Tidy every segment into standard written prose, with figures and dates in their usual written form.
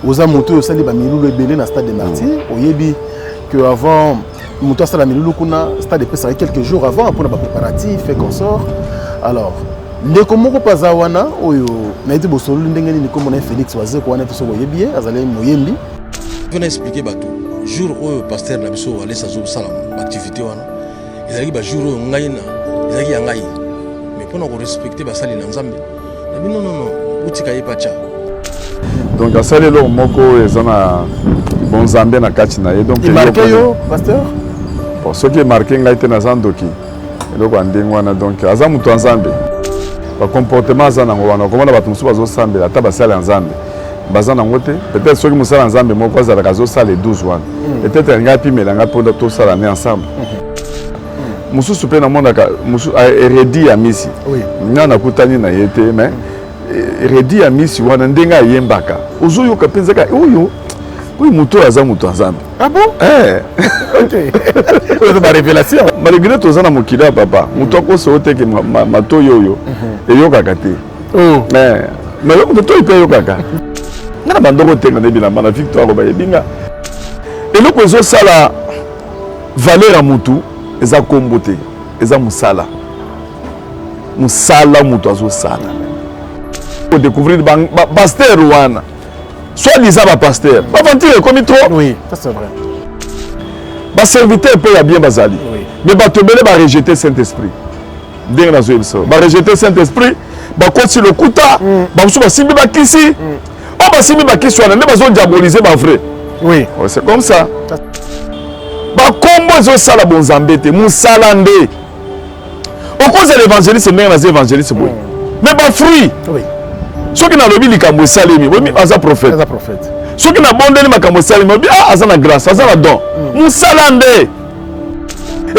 Oza moto au sali ba milulu ebele na stade des Martyrs. Oyebi que avant moto sala milulu kuna stade de quelques jours avant pour la préparatif et consort. Alors ndeko moko pazawana oyo na été bosolo ndenge ni comme on a Félix Waze ko wana to so oyebi azali moyembi. Je vais expliquer bato. Jour où pasteur na biso aller sa salam activité wana. Ezali ba jour où ngai na ezali ya ngai. Mais pour nous respecter ba sali na Nzambe. Non utika yepacha. Donc à ça les lots moko ezana bon Nzambe na kati na ye donc il marqué yo pasteur. Pour ceux qui marqué ngai te na zandoki. Eloko andenge wana donc aza mutu Nzambe. Ba comportement za nango wana komona bato musu bazo sambela ata basala Nzambe. Bazana ngote peut-être ceux qui musala Nzambe moko za la kazo sala 12 wana. Peut-être ngapi melanga pour tout ça l'année ensemble. Musu super na monde ka musu héredi ya misi. Oui. Nana kutani na yete mais héredi ya misi wana ndenga yembaka. Uzuyo kapenza ka uyu muto aza mutu Nzambe. Ah bon? OK. C'est ma révélation. Malgré tout ça na mokila papa, muto ko so te ke mato yoyo. Eyoka kate. Oh. Mais muto ipe yoka. Na bandoko te na bilamba na victoire ba yebinga. Eloko ezo sala valeur à mutu eza kombote eza musala mutu azo sala pour découvrir pasteur wana soit disant ba pasteur ba ventir comme trop. Oui, ça c'est vrai. Ba serviteur peut ya bien bazali. Oui. Mais ba tobele ba rejeter Saint-Esprit. Ndenge na zo ebso ba rejeter Saint-Esprit ba koti le kuta ba musu ba simbi ba kisi o ba simbi ba kisi wana ne bazo diaboliser ba vrai. Oui, c'est comme ça. Ba kombo zo sala bon Nzambe te musala nde. Au cause de l'évangéliste ndenge na évangéliste boy. Mais ba fruit. oui. Ceux qui na lobi likambo salemi, bomi aza prophète. Aza prophète. Ceux qui na bondeli makambo salemi, bomi aza na grâce, aza na don. Musala nde.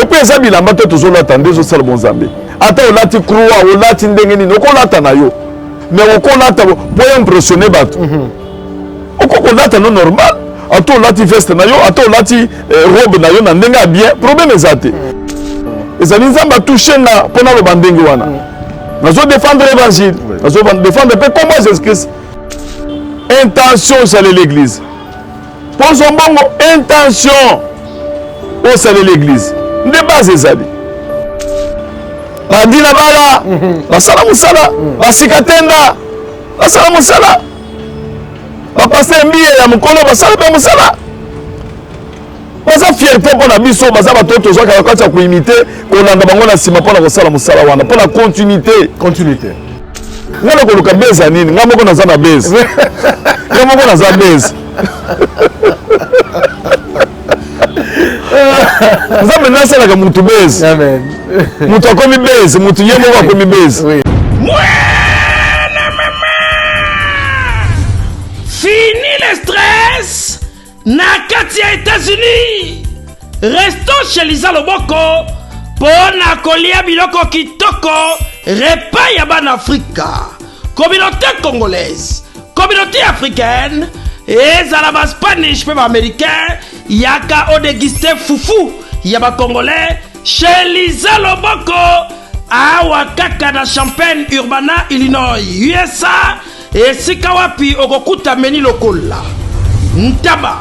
Et puis eza bilamba te toujours l'attendre zo sala bon Nzambe. Ata olati croix, olati ndenge nini, okolata na yo. Mais okolata pour impressionner bato. Okolata non normal. Ato olati veste na yo, ato olati robe na yo na ndenge bien, problème ezate. Ezali Nzambe touché na pona lo bandenge wana. Nazo défendre l'évangile, nazo défendre peu comment Jésus-Christ. Intention c'est l'église. Pour son bon intention au salut l'église. De base ezali. Badina bala, la sala musala, la sikatenda, la sala musala. Ba passer mbiye ya mukolo ba sala ba musala. Baza fierté pour la biso, baza ba toto zo ka ka ko imiter, ko landa bango na sima pour la kosala musala wana, pour la continuité. Continuité. Ngalo ko luka beza nini? Ngamo ko na za na beza. Ngamo ko na za beza. Nzambe nasala ka mutu beza. Amen. Mutu akomi beza, mutu yemo akomi beza. Oui. Fini le stress na kati ya États-Unis. Restons chez Lisa Loboko pona kolia biloko kitoko repas ya ban Afrika. Communauté congolaise, communauté africaine, ezala ba Spanish pe ba américain yaka o déguster fufu ya ba congolais chez Lisa Loboko awa kaka na Champaign Urbana Illinois USA. Esika wapi okokuta meni lokola ntaba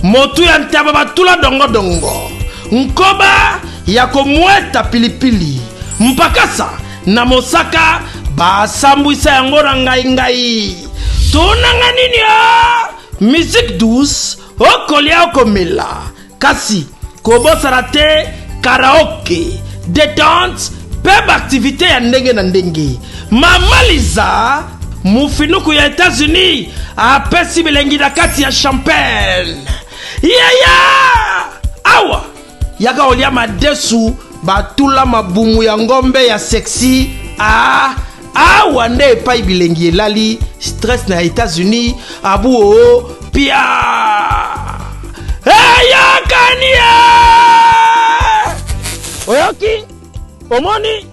motu ya ntaba batula dongo dongo nkoba ya komweta pilipili mpakasa na mosaka basambwisa yango na ngai tunanga nini musique douce okolia okomela kasi kobosana te karaoke détente pe activité ya ndenge na ndenge Mama Liza mufinuku ya États-Unis apesi bilengi na kati ya Champagne. Awa yaka olia madesu batula mabumu ya ngombe ya sexy. Awa nde epai bilengi elali stress na États-Unis abu pia. Kania oyoki omoni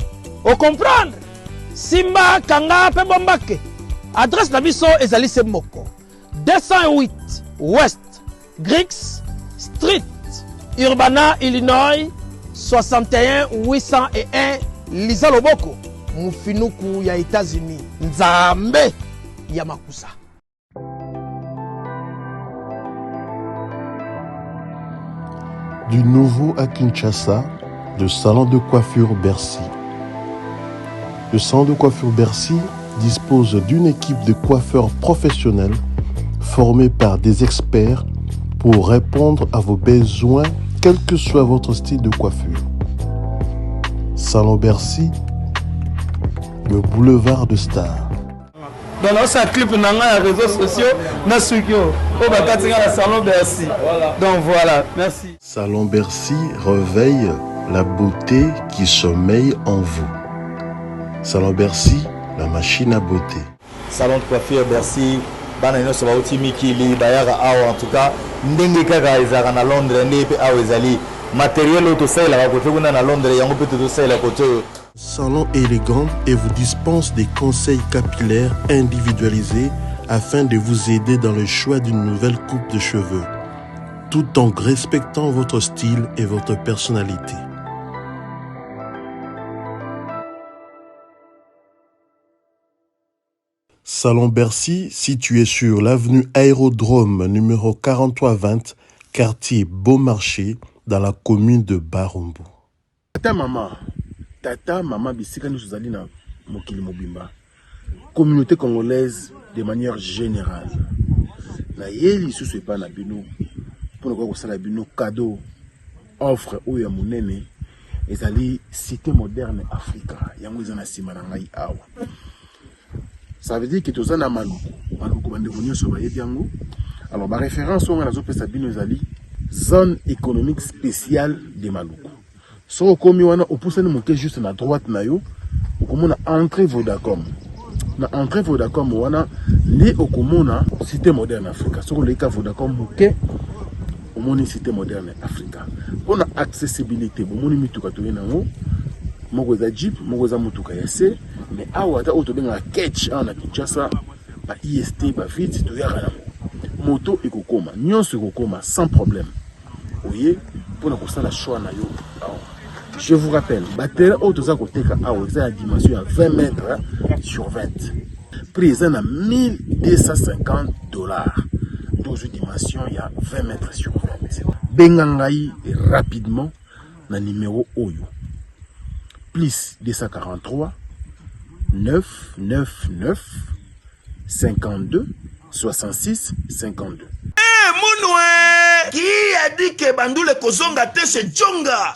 o comprendre Simba kanga pe bombake. Adresse na biso ezali se moko 208 West Griggs Street Urbana Illinois 61 801 Lisa Loboko mufinuku ya États-Unis. Nzambe ya makusa. Du nouveau à Kinshasa, le salon de coiffure Bercy. Le salon de coiffure Bercy dispose d'une équipe de coiffeurs professionnels formés par des experts pour répondre à vos besoins, quel que soit votre style de coiffure. Salon Bercy, le boulevard de Stars. Dans notre clip, on a les réseaux sociaux, on a la Salon Bercy. Donc voilà, merci. Salon Bercy réveille la beauté qui sommeille en vous. Salon Bercy, la machine à beauté. Salon de coiffure Bercy, banano so bauti mikili bayara awa en tout cas ndenge kaka ezaka na Londres ndenge pe awa ezali matériel auto sala ba kote kuna na Londres yango pe to sala kote. Salon élégant et vous dispense des conseils capillaires individualisés afin de vous aider dans le choix d'une nouvelle coupe de cheveux, tout en respectant votre style et votre personnalité. Salon Bercy, situé sur l'avenue Aérodrome numéro 4320, quartier Beaumarchais, dans la commune de Barumbu. Tata maman bisika nous zali na mokili mobimba. Communauté congolaise de manière générale. Na yeli sous pas na bino pour ko sala bino cadeau offre oya munene ezali cité moderne Africa yango ezana sima na ngai awa. Ça veut dire que tous na maluku bande vonyo so baye yango. Alors ba référence on a zo pesa bino ezali zone économique spéciale de Maluku. So komi wana opusani moke juste na droite na yo okomona entrée Vodacom. Na entrée Vodacom wana li okomona cité moderne Africa. So leka Vodacom moke omoni cité moderne Africa. Pona accessibilité bomoni mituka to yenango moko za Jeep moko za mutuka ya C mais awa ta auto benga catch na Kinshasa ba IST ba vite to yaka na moto ekokoma nyonso ekokoma sans problème. Voyez pona ko sala choix na yo. Je vous rappelle, batterie auto za koteka awa za dimension à 20 mètres sur 20. Prix à $1250. 12 dimensions, il y a 20 mètres sur 20. Bengangai rapidement na numéro Oyo. Plus 243 999 52 66 52. Mounoué qui a dit que Bandoule Kozonga te chez Djonga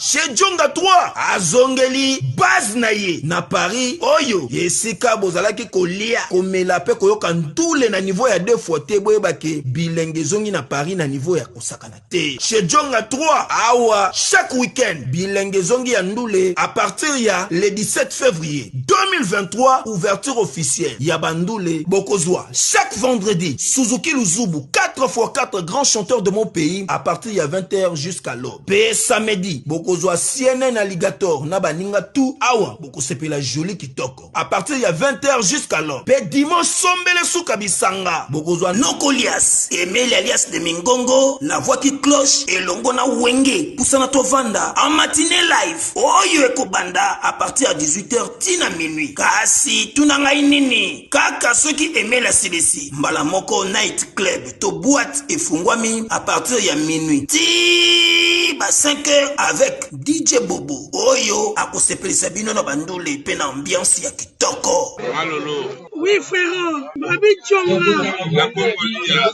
3 azongeli base naye na Paris oyo yesika bozalaki kolia komela pe koyoka ndule na niveau ya 2 fois te boyeba ke bilenge zongi na Paris na niveau ya kosakana te chez Djonga 3 awa chaque week-end bilenge zongi ya ndule à partir ya le 17 février 2023 ouverture officielle ya Bandoule Bokozwa chaque vendredi Suzuki Luzubu 4x4 grands chanteurs de mon pays à partir de 20h jusqu'à l'aube. Pe samedi, bokozwa CNN Alligator na baninga tout awa boko sepela joli kitoko. À partir de 20h jusqu'à l'aube. Pe dimanche sombele souka bisanga. Bokozwa Nokolias, Emile alias de Mingongo, la voix qui cloche et longo na wenge pusana tovanda en matinée live. Oyo ekobanda à partir de 18h tina minuit. Kasi tunanga inini. Kaka ceux qui aimaient la CDC. Mbala moko night club to boîte et fungwami à partir de minuit. Ti ba 5h avec DJ Bobo. Oyo akosepelisa bino na bandule pe na ambiance ya kitoko. Malolo. Oui frère, Babi Djonga. La Congolia.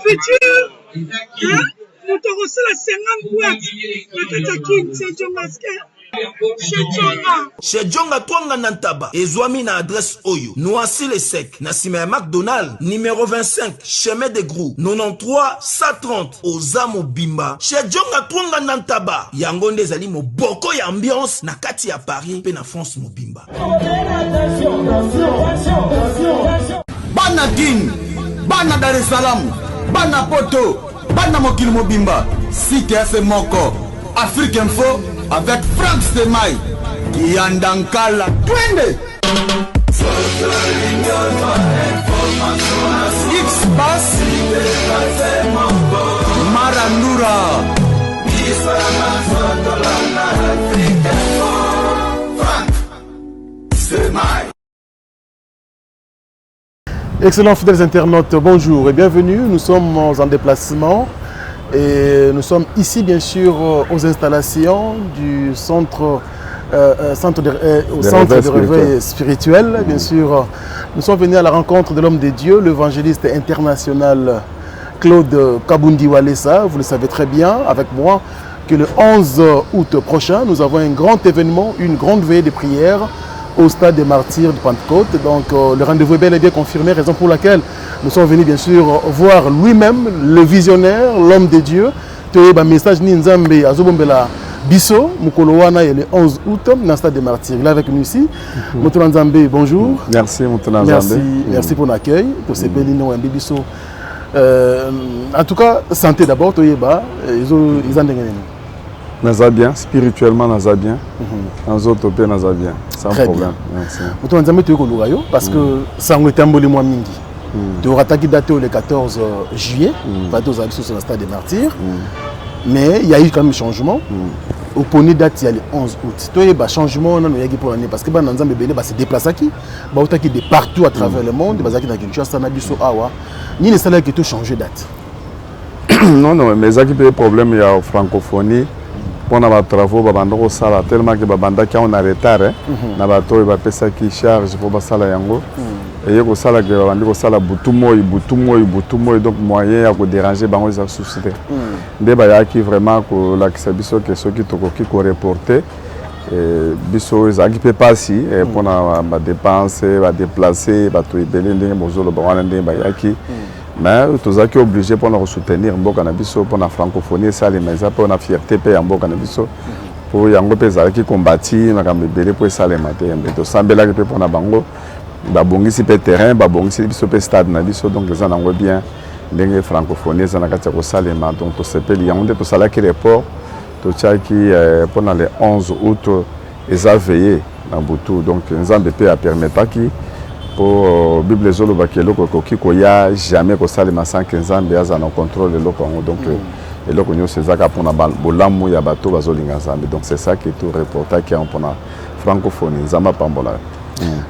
Futur. Hein? Nous te reçons la 50 boîtes. La Tatakin, c'est Djonga. Chez Djonga Twanga Nantaba, Ezwami na adresse Oyo, Noisy le Sec, Nassime McDonald, numéro 25, chemin de Grou, 93 130, Ozamo Bimba. Chez Djonga Twanga Nantaba, Yangonde Zali mo boko ya ambiance na kati ya Paris, pe na France mo Bimba. Bana King, Bana Dar es Salaam, Bana Poto, Bana Mokil Mobimba, Site FM Moko, Afrique Info, avec Frank Stemai, Yandankala, Twende! X-Bass, Marandura, Frank Stemai. Excellents fidèles internautes, bonjour et bienvenue. Nous sommes en déplacement Et nous sommes ici, bien sûr, aux installations du centre de réveil spirituel. Bien sûr, nous sommes venus à la rencontre de l'homme de Dieu, l'évangéliste international Claude Kabundi Walesa. Vous le savez très bien avec moi que le 11 août prochain, nous avons un grand événement, une grande veillée de prière au stade des martyrs de Pentecôte. Donc le rendez-vous est bel et bien confirmé, raison pour laquelle nous sommes venus bien sûr voir lui-même, le visionnaire, l'homme de Dieu. Tu as un message Ninzambe Azobombela Bisso, Mukolowana, le 11 août, dans le stade des martyrs. Il est avec nous ici. Moutoulan Nzambe, bonjour. Merci Moutoulan Nzambe. Merci pour l'accueil. Pour ces Bélino et Bisso. En tout cas, santé d'abord, tu ils ont Naza bien, spirituellement Naza bien, dans autres pays Naza bien, sans très problème. Bien. Merci. Parce que ça a été un mois mingi. Tu auras attaqué daté le 14 juillet, sur le stade des martyrs, mais il y a eu quand même un changement. Au pony date il y a le 11 août. Tu as eu un changement pour l'année parce que Nzambe Bélé se déplace ici, de partout à travers le monde, il y a Kinshasa, Nabiso, Awa. Ni ne savait que tout changer date. Non, mais ça qui peut problème il y a en francophonie. Pour les travaux, tellement que on a retard, na bato ba pesa qui charge pour basala yango. Et yeko sala que bandi sala butumoy donc moyen ya ko déranger bango za société. Ndeba ya qui vraiment ko la kisabiso que ceux qui tokoki ko reporter biso za qui peut pas si pour na ba dépenser, ba déplacer, ba to ibele ndenge bozolo ba wana ndeba ya qui mais tous qui obligé pour nous soutenir mboka na biso pour la francophonie ça les mais pour la fierté pe mboka na biso pour yango pe za qui combattre na kambele pour ça les matin mais to sambela que pour na bango ba bongisi pe terrain ba bongisi biso pe stade na biso donc les anango bien ndenge francophonie ça na katia ko salema donc to sepeli yango to sala qui report to tchaki pour le 11 août eza veillé na butu donc nzambe pe a permettre qui pour Bible zolo bakelo koki koya jamais ko salema sans que nzambe aza na contrôle de l'okongo donc et loko nyo sezaka pour na bolamu ya bato bazolinga nzambe donc c'est ça qui est tout reportage qui est pour la francophonie nzamba pambola.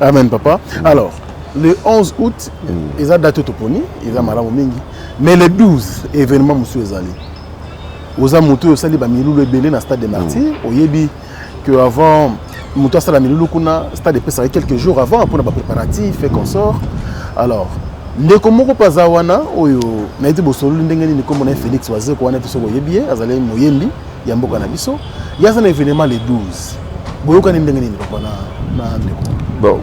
Amen papa. Alors le 11 août ils ont date toponi ils ont malamu mingi mais le 12 événement monsieur ezali oza mutu osali ba milulu ebele na stade des martyrs oyebi que avant Moutou Asala Milulu Kuna, stade de quelques jours avant pour les préparatifs et consorts. Alors, ndeko moko pazawana oyo na été bosolo ndengeni ni comme on a Félix Wazé ko wana biso boyebi azali moyembi ya mboka na biso. Ya ça événement le 12. Boyoka ni ndengeni ni papa na ndeko. Bon,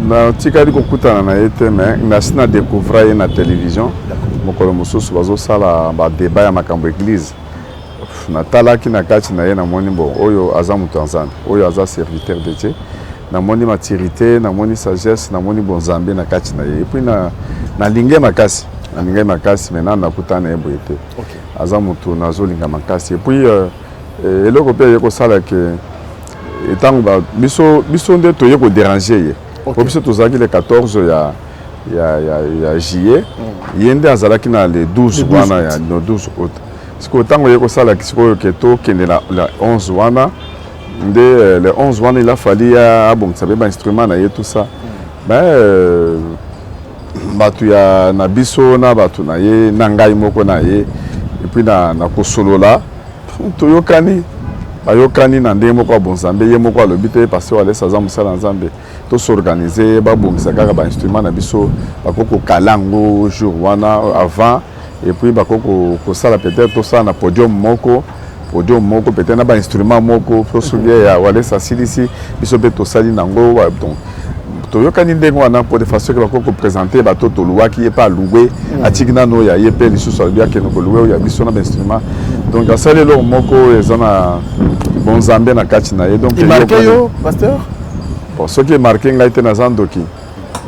na tikali ko kutana na été mais na sina découvrir na télévision. Mokolo mosusu bazo sala ba débat ya makambo église. Natalaki na kati na ye na moni bon oyo aza mutu nzambe oyo aza serviteur de Dieu na moni maturité na moni sagesse na moni bon nzambe na kati na ye et puis na linge makasi maintenant na kutana ye boyete aza mutu nazolinga makasi et puis eloko pe ye ko sala ke etango ba biso nde to ye ko déranger ye po biso tozaki le 14 ya juillet yende azalaki na le 12 wana ya no 12 août. Ce que autant que ça la keto qui est la 11 wana de le 11 wana il a fallu bon ça veut instrument na tout ça mais batu ya na biso na batu na ye na ngai moko na ye et puis na kosolola to yokani ayokani na ndemo kwa bonzambe ye moko alobi te parce que Walesa za musala nzambe to s'organiser ba bongisa kaka ba instrument na biso bakoko kalango jour wana avant. Et puis bakoko ko sala peut-être tout ça na podium moko peut-être na ba instrument moko pour souvenir ya Walesa silisi biso beto sali nango donc to yokani ndengo wana pour de façon que bakoko présenter bato to loi qui est pas loué atigna no ya yepé li sous bien que no loué ya biso na ba instrument donc ça le moko ezana bon zambe na kati na ye donc il marqué yo pasteur bon ce qui est marqué ngaite na zandoki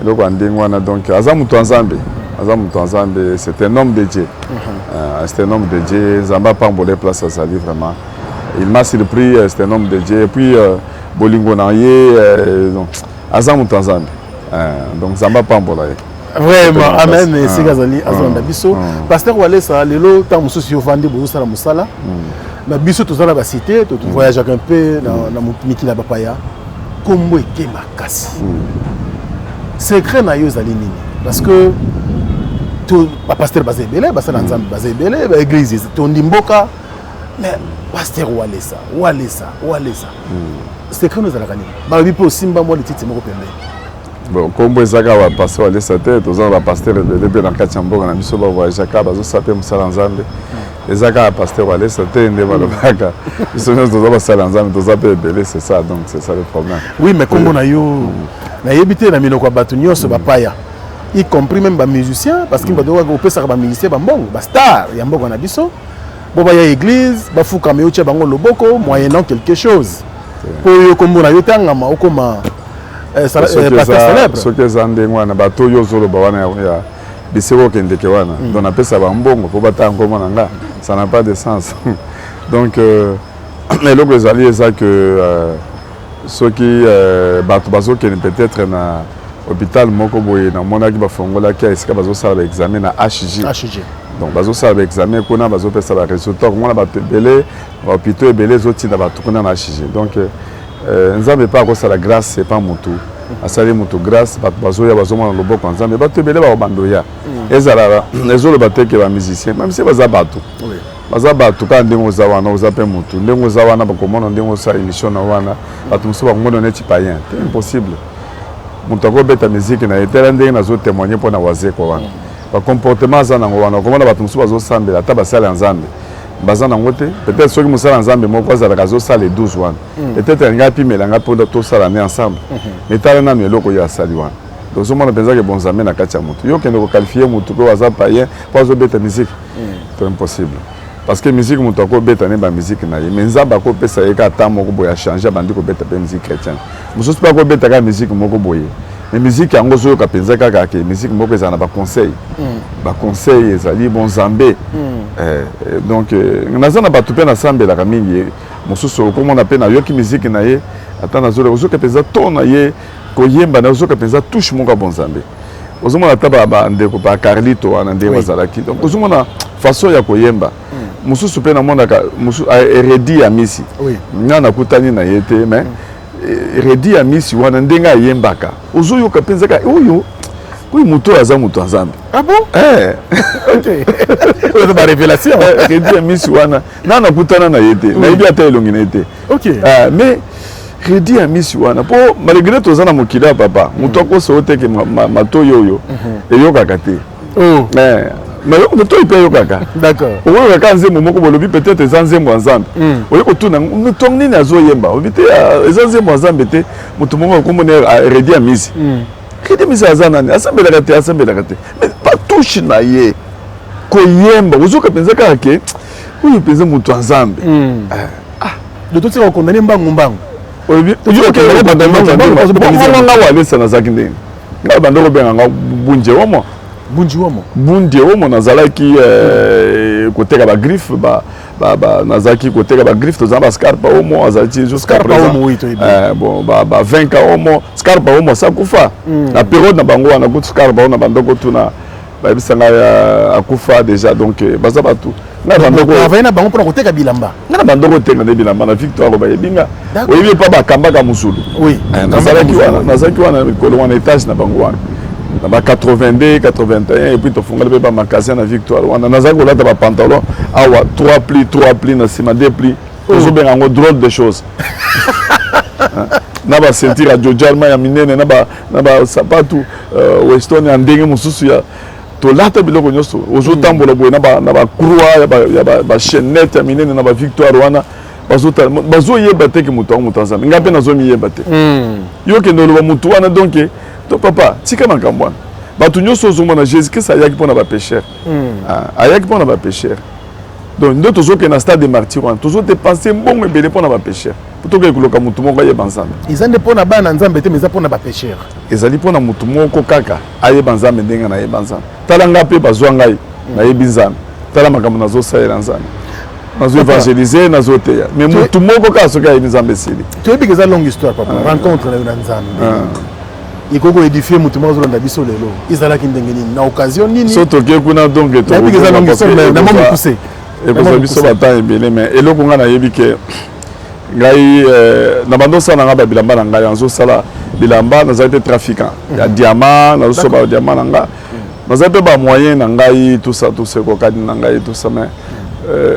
eloko ndengo wana donc azamuto nzambe c'est un homme de Dieu. C'est un homme de Dieu. Zamba Pambolé place à Sali vraiment. Il m'a surpris, c'est un homme de Dieu. Et puis Bolingo Naye, Azam Tanzan. Donc Zamba Pambolé. Vraiment, amen. Et c'est Gazali, Azam Dabiso. Pasteur Walesa, Lelo, tant que je vendé pour ça, Moussala. Mais Bisso, tout ça, la cité, tu voyages un peu dans mon Mikila Bapaya. Comment est ma casse? Secret na yo Zali Nini. Parce que tout pasteur basé belé basala nzambe basé belé église tondi mboka mais pasteur walesa c'est que nous allons gagner ba bi po simba mo lititi moko pembe bon kombo ezaka ba pasteur walesa te toza ba pasteur belé pe na kati ya mboka na biso ba voyage ka bazo sape musala nzambe ezaka pasteur walesa te nde balobaka biso nyonso toza basala nzambe toza pe belé c'est ça donc c'est ça le problème oui mais kombo na yo na yebite na minoko bato nyonso bapaya y compris même ba musicien parce que badoka opesa ba musicien ba mbongo ba star ya mboka na biso bo ba ya église ba fuka me oche bango loboko moyennant quelque chose po yo kombo na yo tangama okoma pasteur célèbre ce que zande ngwana bato yo zolo ba wana ya biseko kendeke wana donc apesa ba mbongo po bata ngoma nanga ça n'a pas de sens donc mais le ezali eza que ceux qui bato bazo peut-être na hôpital moko boye na monaki bafongola ki esika bazo sala examen na HG donc bazo sala examen kuna bazo pesa ba résultat mona ba belé hôpital belé zoti na bato kuna na HG donc nzambe pas ko sala grâce c'est pas mutu asali mutu grâce bazo ya bazo mona loboko nzambe bato belé ba bando ya ezala ezolo bateke ba musicien même si baza bato baza bato ka ndengo za wana oza pe mutu ndengo za wana bakomona ndengo sa émission na wana bato muso bangono neti païen c'est impossible montako beta musique na etela ndenge nazo témoigner pour na wazeko wana ba comportement za nango wana komona bato muso bazo sambela ata basala nzambe baza nango te peut-être soki musala nzambe moko azala kazo sala 12 wana peut-être ngapi melanga pour to sala ne ensemble etala na meloko ya sali wana donc zo mona penza ke bonzambe na kati ya mutu yo kende ko qualifier mutu ko waza païen pour zo beta musique c'est impossible parce que musique mutu ko beta ne ba musique na ye mais nzamba ko pesa ye ka ta moko boya changer bandi ko beta pe musique chrétienne muso pas ko beta ka musique moko boye mais musique yango zo ka penza kaka ke musique moko ezana ba conseil ezali bon zambé donc nazana ba tupe na sambela ka mingi muso ko mona pe na yo ki musique na ye atana zo ka penza ton na ye ko yemba na zo ka penza touche moko bon zambé ozo mona taba ba ndeko ba Carlito wana ndeko bazalaki donc ozo mona façon ya ko yemba mususu pe na mona ka musu Redi ya misi ngana kutani na yete mais Redi ya misi wana ndenga yembaka ozo yo ka penza ka oyo oui muto aza muto nzambe ah bon OK c'est ma révélation Redi ya misi wana nana kutana na yete na yebi ata elongi na yete OK mais Redi ya misi wana po malgré to zana mokila papa muto ko so te ke mato yoyo eyokaka te mais on peut pas y kaka d'accord on va quand c'est moment ko lobi peut-être ezanzembo nzambe oyo ko tuna tongi na zo yemba obité ezanzembo nzambe te mutu mongo ko mona Redi ya misi Redi misi azana ni asambela kate mais pas touche na ye ko yemba uzuka penza ka ke uyu penza mutu nzambe de tout ça on condamne mbangu oyo ke ba ndanga walesa na zakinde nga bandoko benga nga bunje womo nazalaki koteka ba griffe nazaki koteka ba griffe tozana ba scarpa womo azalaki jusqu'à présent bon ba 20 ka womo scarpa womo sakufa na période na bango wana kutu scarpa womo na bandoko tuna ba bisanga akufa déjà donc baza batu na bandoko avena bango pour koteka bilamba na bandoko tenga de bilamba na victoire ba yebinga oyebi pa ba kamba ka musulu oui nazalaki wana mikolo wana étage na bango wana na 82 81 et puis to funga le ba magasin na victoire wana nazaki kolata ba pantalon awa 3 plis na sima 2 plis ozo benga ngo drôle de choses na ba sentir radio jalma ya minene na ba sapatu weston ya ndenge mususu ya to lata biloko nyoso ozo tambola boye na ba croix ya ba chaînette ya minene na ba victoire wana bazo yeba te ke mutu nzambe ngape nazo mi yeba te yo ke ndolo ba mutu wana donc to papa tika makambo wana bato nyonso ozomona Jésus Christ ayaki mpona bapécheur ayaki mpona bapécheur donc nde tozokende na stade de martyr wana tozodepense mbongo ebele mpona bapécheur po tokende koloka motu moko ayeba nzambe eza nde mpona bana nzambe te mais eza mpona bapécheur ezali mpona motu moko kaka ayeba nzambe ndenge nayeba nzambe tala nga mpe bazwa ngai nayebi nzambe tala makambo nazosalela nzambe nazo évangéliser nazoteya mais motu moko kaka soki ayebi nzambe esili toyebi ke eza longue histoire papa rencontre na yo na nzambe ikoko édifier mutu moko zolanda biso lelo ezalaki ndenge nini na occasion nini so toke kuna donc toyebi ke eza longue histoire na mo mokuse ekozala biso bata ebele mais eloko nga nayebi ke ngai na bandosala nga babilamba na ngai nazosala bilamba nazali te trafiquant ya diamant nazosoba diamant na nga naza pe ba moyen na ngai tout ça kokadi na ngai tout ça mais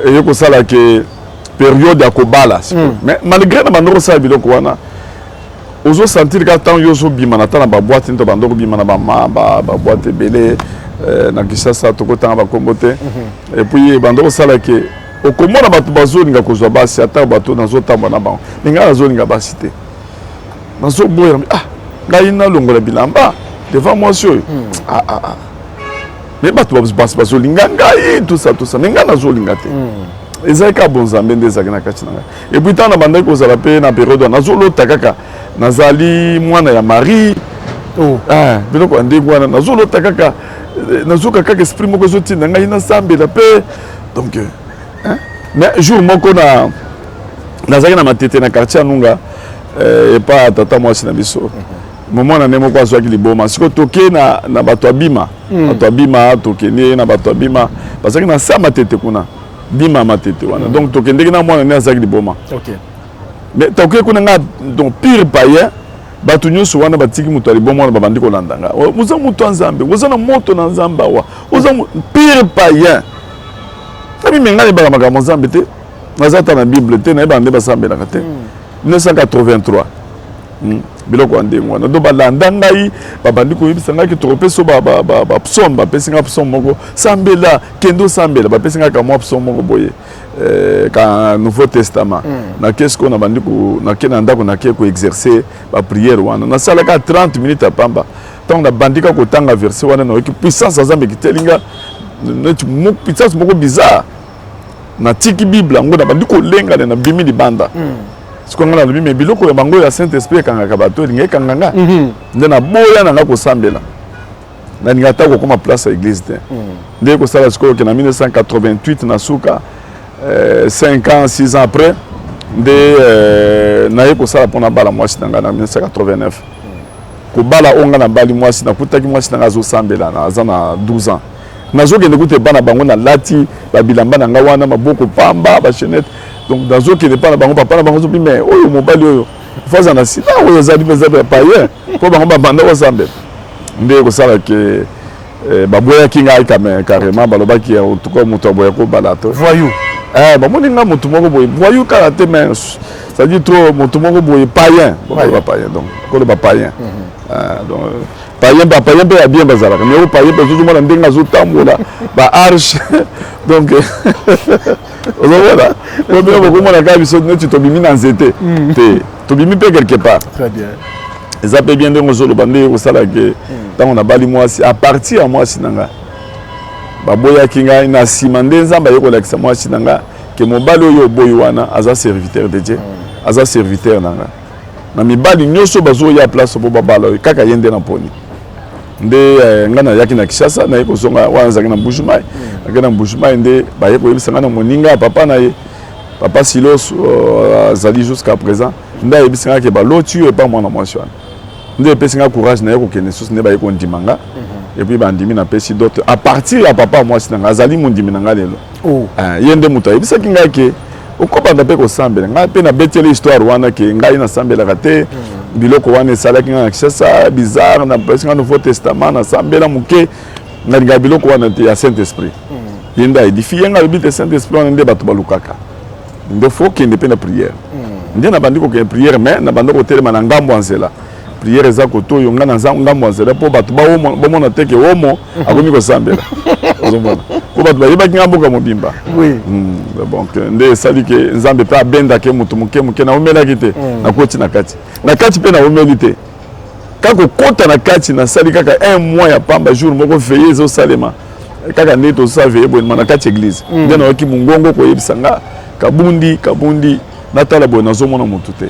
et ko sala que période ya kobala mais malgré na bandoko sala biloko wana ozo sentir ka tant yo so bima na tana ba boîte nto bandoko bima na ba boîte belé na Kinshasa to kotanga ba kombote et puis bandoko sala que okomona bato bazolinga kozwa basi ata bato nazotamba na bango mais ngai nazolinga basi te nazoboya ngai nalongola bilamba devant moi sur mais bato bazolinga ngai tout ça mais ngai nazolinga te ezali ka bonzambe nde ezalaki na kati na ngai et puis ntango na bandaki kozala mpe na periode wana nazolota kaka nazali mwana ya Marie biloko ya ndenge wana nazolota kaka nazoka kaka esprit moko ezotinda ngai nasambela mpe donc mais jour moko nazalaki na matete na quartier anunga epa tata mwasi na biso moment na moko azwaki liboma siko toke na bato abima tokende na bato abima bazalaki na sa matete kuna bima matete wana donc tokendeki na mwana ne azalaki liboma mais toke kuna nga donc pire païen bato nyonso wana batiki moto ya liboma wana babandi kolanda nga oza moto ya nzambe oza na moto na nzambe awa oza pire païen tabi menga lebaka makambo nzambe te naza ata na bible te nayeba nde basambelaka te 1983 biloko ya ndenge wana do balanda ngai babandi koyebisa ngai ke tokopesa bapsome bapesi ngai psome moko sambela kendo sambela bapesi ngai ka mwa psome moko boye ka nouveau testament nake sikoyo nabandi nake na ndako nake koexerce bapriere wana nasalaka 30 minutes ya pamba ntango nabandi ka kotanga verset wana nayoki puissance ya nzambe ekitelinga neti puissance moko bizarre natiki bible yango nabandi kolengana na bimi libanda siko nga nalobi me biloko ya bango ya saint esprit ekangaka bato elinga ekanga nga nde naboya na nga kosambela nalinga ata kokoma place ya église te nde kosala sikoyo ke na 1988 na suka 5 ans 6 ans après nde naye kosala mpona bala mwasi na nga na 1989 kobala onga na bali mwasi nakutaki mwasi na nga azosambela aza na 12 ans nazokende kuta epa na bango nalati babilamba na nga wana maboko pamba bachenete donc nazokende epa na bango papa na bango zobi me oyo mobali oyo faza na sida oyo ezali mpe ezabe ya payen mpo bango babanda kosambela nde kosala ke baboyaki ngai carrément balobaki tuka moto aboya kobala to voyou bamoni nga moto moko boye voyou kala te mais c'est-à-dire trop moto moko boye payen donc koloba payen donc payen mpe ya bien bazalaka mais oyo payen mpe ozozomona ndenge azotambola baarche donc ozomona obino bokomona kaka biso neti tobimi na nzete te tobimi mpe quelque part eza mpe bien ndenge ozoloba nde kosalake ntango nabali mwasi a partir ya mwasi na nga baboyaki ngai na nsima nde nzambe aye kolakisa mwasi na nga ke mobali oyo oboyi wana aza serviteur de dieu aza serviteur na nga na mibali nyonso bazoya place po babala oyo kaka ye nde na mponi nde ngai nayaki na Kinshasa naye kozonga wana azalaki na Mbuji-Mayi nakei na Mbuji-Mayi nde baye koyebisa ngai na moninga ya papa na ye papa Silos azali jusqu'à présent nde ayebisi ngai ke baloti oyo epa mwana mwasi wana nde epesi ngai courage naye kokende susu nde baye kondima nga et puis bandimi napesi d'autres à partir ya papa mwasi na ngai azali mondimi na ngai lelo ye nde moto ayebisaki ngai ke okobanda mpe kosambela ngai mpe nabeteli histoire wana ke ngai nasambelaka te biloko wana esalaki ngai na Kinshasa bizarre napesi ngai nouveau testament nasambela moke nalinga biloko wana te ya saint esprit ye nde aedifie ngai alobi te saint esprit wana nde bato balukaka nde fo okende mpe na priere nde nabandi kokende priere mais nabandi kotelema na ngambo ya nzela priere eza koto oyo ngai na ngambo ya nzela mpo bato bomona te ke omo akomi kosambela ozomona mpo bato bayebaki ngai mboka mobimba donc nde esali ke nzambe mpe abendaki moto moke naomelaki te nakoti na kati mpe naomeli te kaka okota na kati nasali kaka 1 mois ya pamba jour moko veye ezosalema kaka nde tozosala veye boyenema na kati église nde nayoki mongongo koyebisa nga kabundi natala boye nazomona motu te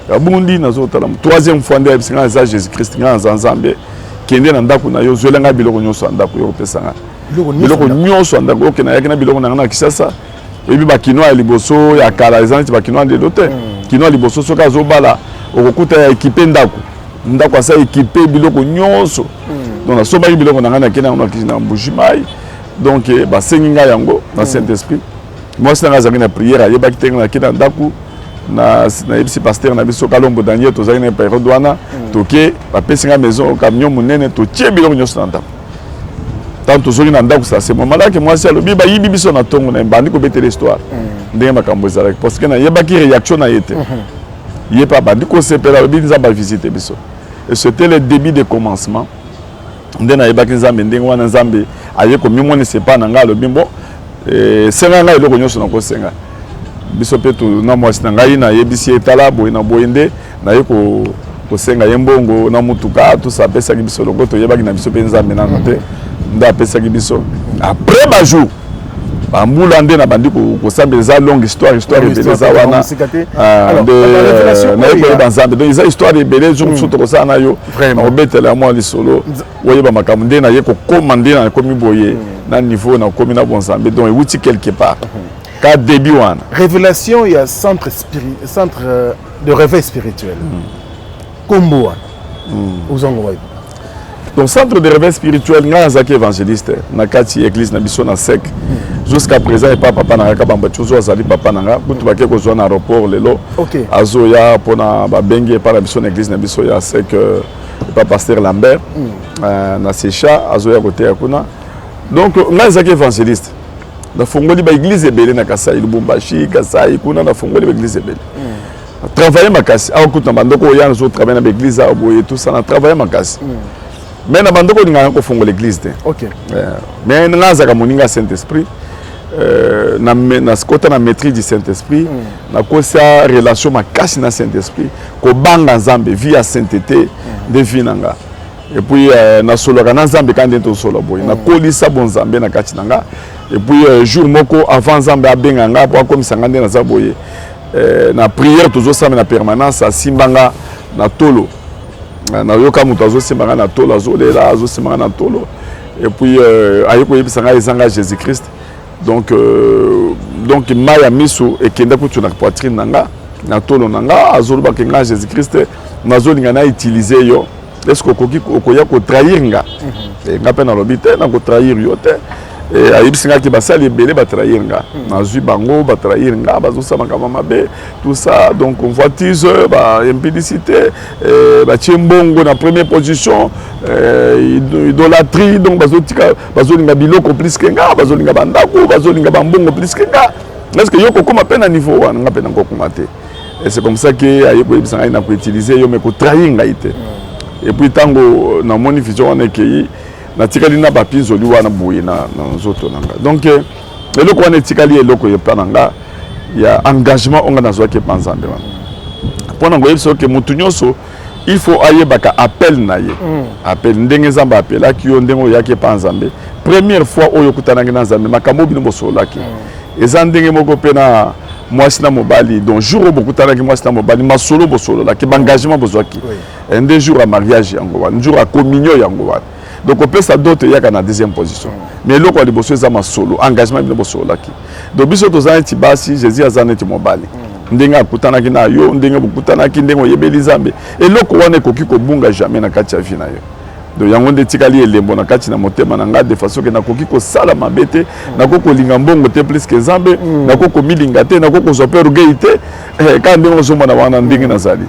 kabundi nazotala troisième fois nde ayebisa nga eza jésus christ nga aza nzambe kende na ndako na yo zwela nga biloko nyonso ya ndako yo kopesa nga biloko nyonso ya ndako oke nayaki na biloko na nga na Kinshasa oyebi bakinoa ya liboso ya kala eza neti bakinoa ndelo te kinoa ya liboso soki azobala okokuta ya ekipe ndako asa ekipe biloko nyonso donc nasombaki biloko na ngai nakei nango na Mbuji-Mayi donc basengi ngai yango na saint esprit mwasi na ngai azalaki na priere ayebaki te nakei na ndako nayebisi paster na biso Kalombo Daniel tozalaki na periode wana toke bapesi ngai maison camion monene totie biloko nyonso na ndako tant tozongi na ndako ça c'est moment là que moi c'est le biba yibi biso na tongo na bandi ko bete l'histoire ndenge makambo ezalaki parce que na yebaki réaction na yete yé pas bandi ko sepela bi nzamba visiter biso et c'était le début de commencement ndena yebaki nzambe ndenge wana nzambe aye ko mimoni c'est pas na ngalo bimbo senga ngai loko nyoso na ko senga biso petu na mwasi na ngai na yebisi etala boy na boyende na ye ko senga yembongo na mutuka tout ça pesa ki biso longo to yebaki na biso pe nzambe na note nda pesa ki biso après ba jour ba mbula ndena bandi ko sambeza longue histoire ebeleza wana na yeko ba nzambe donc isa histoire ebeleza jour soto ko sana yo na obetela moi lisolo woyeba makambo ndena ye ko komande na komi boye na niveau na komi na bon nzambe donc ewuti quelque part ka début wana révélation il y a centre de réveil spirituel kombo wana uzongo wapi donc centre de réveil spirituel nga azaki évangéliste na kati église na biso na sec jusqu'à présent et papa na ka bamba tuzo azali papa na nga kutu bake ko zo na aéroport lelo azo ya pona ba bengi par la biso na église na biso ya sec pas pasteur Lambert na Secha azo ya côté ya kuna donc nga azaki évangéliste na fongoli ba église ebele na Kasai Lubumbashi Kasai kuna na fongoli ba église ebele travailler makasi a kutu na bandoko ya zo travailler na église a boye tout ça na travailler makasi mais na bandoko ninga ko fongo l'église te mais nga ka moninga Saint-Esprit na skota na maîtrise du Saint-Esprit na kosa relation makasi na Saint-Esprit ko banga nzambe via sainteté de vinanga et puis na solo kana nzambe quand to solo boy na kolisa bon nzambe na kati nanga et puis jour moko avant nzambe abenga nga po comme sangande na zaboye na prière toujours ça na permanence asimbanga na tolo na yoka mutu azosimanga na tolo azolela azosimanga na tolo et puis ayeko yebisanga ezanga Jésus-Christ donc maya miso ekenda kutu na poitrine nanga na tolo nanga azoloba ke nga Jésus-Christ nazolinga na utiliser yo est-ce que okoya ko trahir nga nga pe na lobite na ko trahir yo te ayibisinga ki basali ebele ba trahir nga nazwi bango ba trahir nga bazosama kama mabe tout ça donc convoitise ba impudicité ba tiembongo na première position idolâtrie donc bazolinga biloko plus que nga bazolinga bandako bazolinga bambongo plus que nga est-ce que yoko koma pe na niveau wana nga pe na kokoma te et c'est comme ça que ayeko yebisanga na ko utiliser yo me ko trahir nga ite et puis tango na moni vision wana ekei na tikali na bapinzoli wana boye na nzoto nanga donc eloko wana tikali eloko yepa nanga ya engagement onga na zwaki panzambe wana pona ngoye so ke mutu nyonso il faut ayebaka appel na ye appel ndenge zamba appelaki yo ndenge yake panzambe première fois oyo kutananga na nzambe makambo bino bosolaki eza ndenge moko pena mwasi na mobali donc jour au beaucoup tanaki mwasi na mobali masolo bosolo la ke engagement bozwaki un des jours à mariage yango wana jour à communion yango wana donc on peut ça d'autres yaka na deuxième position mais loko ali boso eza masolo engagement bino bosolo laki donc biso tozana ti basi Jésus azana ti mobali ndenge akutanaki na yo ndenge bokutanaki ndenge oyebeli nzambe eloko wana ekoki kobunga jamais na kati ya vie na yo donc yango nde tikali elembo na kati na motema na nga de façon que nakoki kosala mabe te nakoki kolinga mbongo te plus que nzambe nakoki komilinga te nakoki kozwa mpe orgueil te kaka ndenge ozomona wana ndenge nazali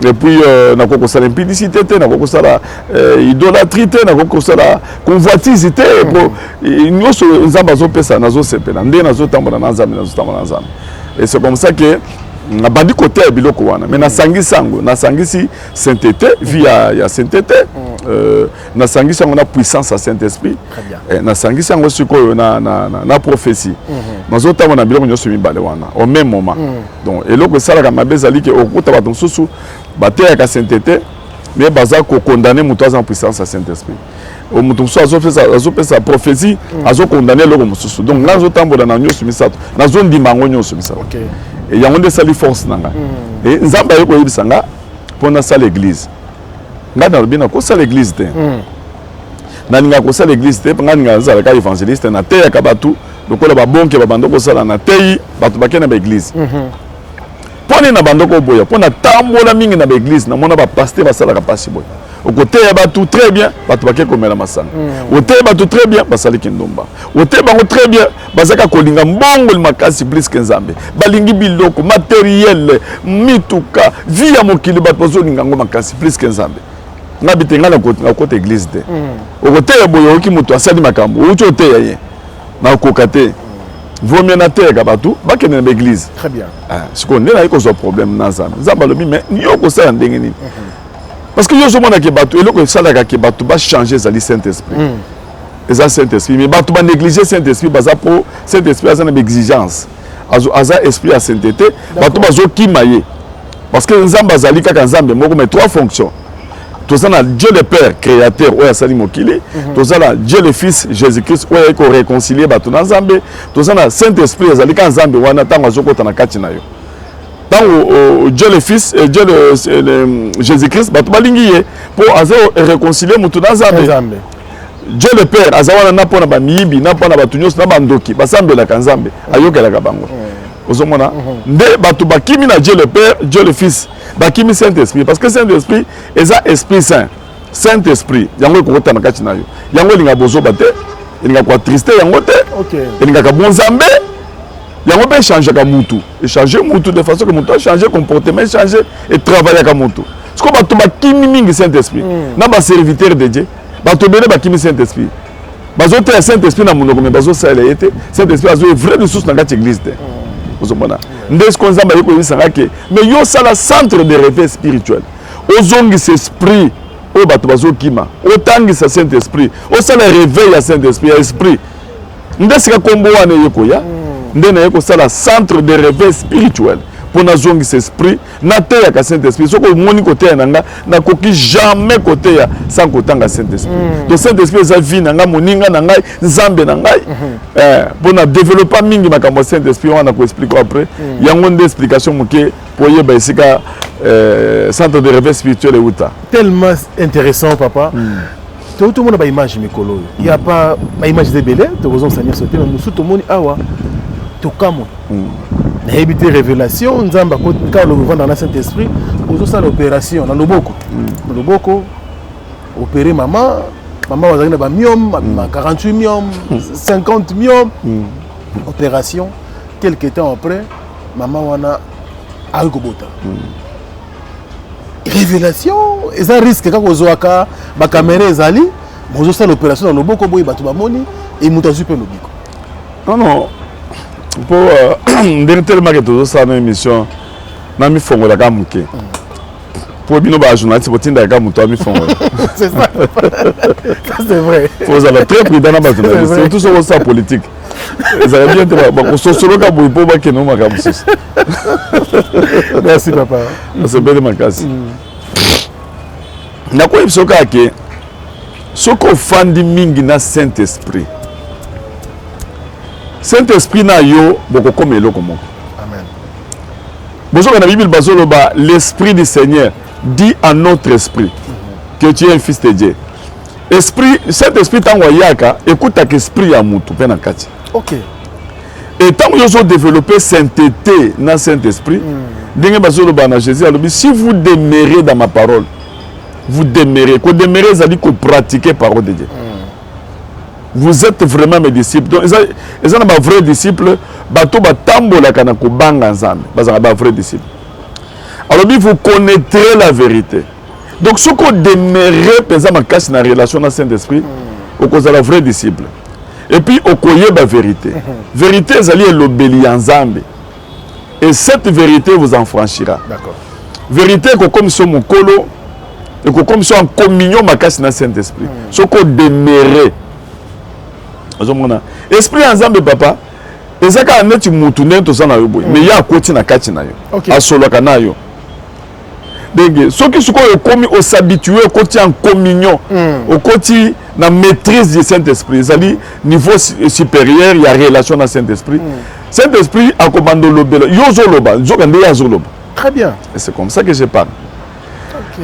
et puis nakoki kosala impudicité te nakoki kosala idolâtrie te nakoki kosala convoitise te nyonso nzambe azopesa nazosepela nde nazotambola na nzambe nazotambola na nzambe et c'est comme ça que na bandi côté ya biloko wana mais nasangisi yango nasangisi sainteté via ya sainteté nasangisi yango na puissance ya Saint-Esprit nasangisi yango sikoyo na prophétie nazotambola na biloko nyonso mibale wana au même moment donc eloko esalaka mabe ezali ke okuta bato mosusu bateyaka sainteté mais baza kokondane moto aza na puissance ya Saint-Esprit moto mosusu azopesa prophétie azokondane eloko mosusu donc nga nazotambola na nyonso misato nazondima yango nyonso misato et yango nde esali force na nga et nzambe aye koyebisa nga mpo nasala église nga nalobi nakosala église te nalinga kosala église te nga ninga nazalaka évangéliste nateyaka bato lokola babonke babanda kosala nateyi bato bakei na baéglise mpo nini na banda koboya mpo natambola mingi na baéglise namona bapaster basalaka mpasi boye okoteya bato très bien bato bakei komela masanga oteya bato très bien basaliki ndomba oteya bango très bien bazaka kolinga mbongo makasi plus ke nzambe balingi biloko matériel mituka vie ya mokili bato bazolinga yango makasi plus ke nzambe ngabite ngana côté église te au côté boyo ki mutu asali makambo ucho te yaye na kokate vaut mieux na te ka batu ba kene na église. Très bien. Ce qu'on est là il y a un problème na ça nzamba lobi mais yoko ça ndenge nini parce que yo zo mona ke batu eloko sala ka ke batu ba changer za Saint-Esprit eza Saint-Esprit mais batu ba négliger Saint-Esprit baza pour Saint-Esprit a une exigence aza esprit à sainteté batu bazo kimaye parce que nzamba azali kaka nzambe moko mais trois fonctions. Tout ça, Dieu le Père, créateur, où est Mokili. Tout ça, Dieu le Fils, Jésus-Christ, où est réconcilié, tout ça, Saint-Esprit, Nzambe, où est Dieu le Fils, Dieu le Jésus-Christ, pour réconcilier tout Nzambe. Dieu le Père, Azawana n'a pas de miibi, n'a pas de batunyos, n'a pas de doki, basambe la kanzambe, ayoke la kabango. Ozomona, nde batu bakimi na Dieu le Père, Dieu le Fils, bakimi Saint-Esprit, parce que Saint-Esprit est un esprit saint. Saint-Esprit, yango kokota na kati na yo. Yango linga bozo bate, linga kwa triste yango te. OK. Linga ka bonzambe, yango peut changer ka mutu, et changer mutu de façon que mutu changer comportement, changer et travailler ka mutu. Ce que batu bakimi mingi Saint-Esprit, na ba serviteur de Dieu, batu bele bakimi Saint-Esprit. Bazo te Saint-Esprit na munoko me bazo sala yete, Saint-Esprit azo vrai ressource na kati église te. Ndès qu'on zamba yoko yisanga ke mais yo sala centre de réveil spirituel ozongi ce esprit o bato bazo kima otangi sa Saint-Esprit o sala réveil ya Saint-Esprit ya esprit ndès ka kombo wana yeko ya ndena yeko sala centre de réveil spirituel pour na zongi ce esprit na te ya ka Saint-Esprit soko moni côté nanga na koki jamais côté ya sans kotanga Saint-Esprit donc Saint-Esprit za vie nanga moninga nanga nzambe nanga pour na développer mingi makambo Saint-Esprit on a ko expliquer après yango nde explication moké pour yeba isika centre de réveil spirituel et uta tellement intéressant papa tout le monde a image mikolo il y a pas image de belé to bozon sanya sauter mais musu to moni awa to kamo na éviter révélation nzamba quand le vent dans le Saint-Esprit ozo ça l'opération na loboko opérer maman was na ba myome 48 myome 50 myome opération quelques temps après maman wana a kobota révélation eza risque ka kozwaka ba caméra ezali ozo ça l'opération na loboko boy batu ba moni et mutazu pe lobiko non pour tellement que tout ça na émission na mi fongola ka muke pour bino ba journaliste botinda ka muto mi fongola c'est ça c'est vrai faut ça très prudent na ba journaliste c'est tout ça ça politique ça va bien te ba ko sosolo ka boy po ba ke no maka musis merci papa c'est bien makasi na ko ibisoka ke soko fandi mingi na Saint-Esprit Saint-Esprit na yo boko comme eloko moko. Amen. Bonjour dans la Bible bazoloba l'esprit du Seigneur dit à notre esprit que tu es un fils de Dieu. Esprit Saint-Esprit tango yaka écoute ak esprit ya mutu pe na kati. OK. Et tant que yo développer sainteté na Saint-Esprit, ndenge bazoloba na Jésus alobi si vous demeurez dans ma parole, vous demeurez. Ko demeurer ça dit que pratiquer parole de Dieu. Vous êtes vraiment mes disciples. Donc, ils sont des vrais disciples. Bato batambo la kana ko banga nzambe. Bazanga ba vrais disciples. Alors, vous connaîtrez la vérité. Donc, ce qu'on demeurer pesa makasi na relation na Saint-Esprit, au cause la vrai disciple. Et puis, au koye ba vérité. Vérité, zali l'obéli nzambe. Et cette vérité vous en franchira. D'accord. Vérité, comme son mokolo, et comme son en communion makasi na Saint-Esprit. Ce qu'on demeurer. Esprit ensemble papa ezaka neti mutu nento sana yo boy mais ya koti na kati na yo asoloka na yo donc soki suko yo komi o s'habituer koti en communion au koti na maîtrise du Saint-Esprit zali niveau supérieur il y a relation na Saint-Esprit Saint-Esprit a commandé lobelo yo zoloba nzoka nde ya zoloba très bien et c'est comme ça que je parle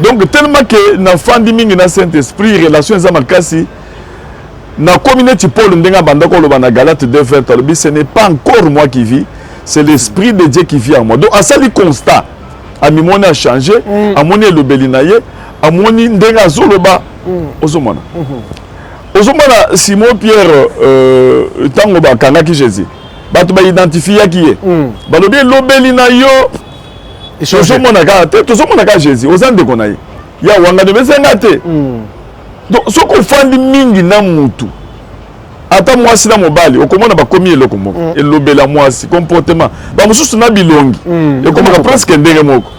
donc tellement que na fandi mingi na Saint-Esprit relation za makasi na communauté Paul ndenga bandako loba na Galate 2:20 ce n'est pas encore moi qui vis c'est l'esprit de Dieu qui vit en moi donc à ça li constat amimoni a changé amoni le belinaye amoni ndenga zoloba ozomona Simon Pierre tango ba kangaki Jésus bato ba identifier ki ye balobi lobelina yo ozomona ka Jésus ozande konaye ya wanga de besenga te donc soko ofandi mingi na mutu ata mwasi na mobali okomona bakomi eloko moko elobela mwasi comportement bamosusu na bilongi ekomaka presque ndenge moko.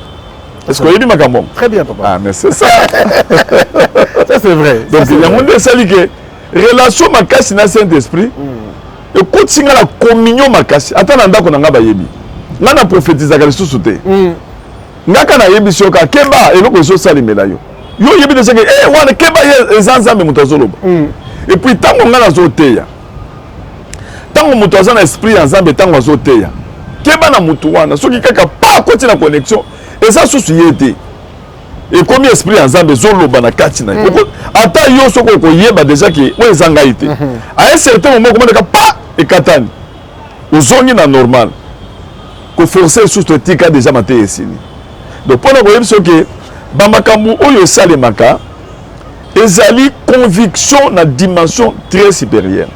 Est-ce que vous avez dit très bien, papa. Ah, mais c'est ça. Ça, c'est vrai. Donc, il y a un monde qui relation makasi na Saint-Esprit. Et quand il y a la communion makasi, attends, on a bayebi. Là, on prophétise à la sous-souté. Ngaka na yebi sioka keba eloko so salimela yo. Yo yebi de seke wana keba ye ezanzambe mutazoloba. Et puis tango ngana zoteya. Tango mutaza na esprit ensemble tango zoteya. Keba na mutu wana soki kaka pa koti na connexion. Et ça sous yété. Et comme esprit ensemble zoloba na kati na. Ata yo soko ko yeba déjà ki o ezanga ité. À un certain moment comme de pa et katani. Ozongi na normal. Ko forcer sous te tika déjà maté esini. Donc pour nous voir ce que bamakambu oyo salemaka ezali conviction na dimension très supérieure.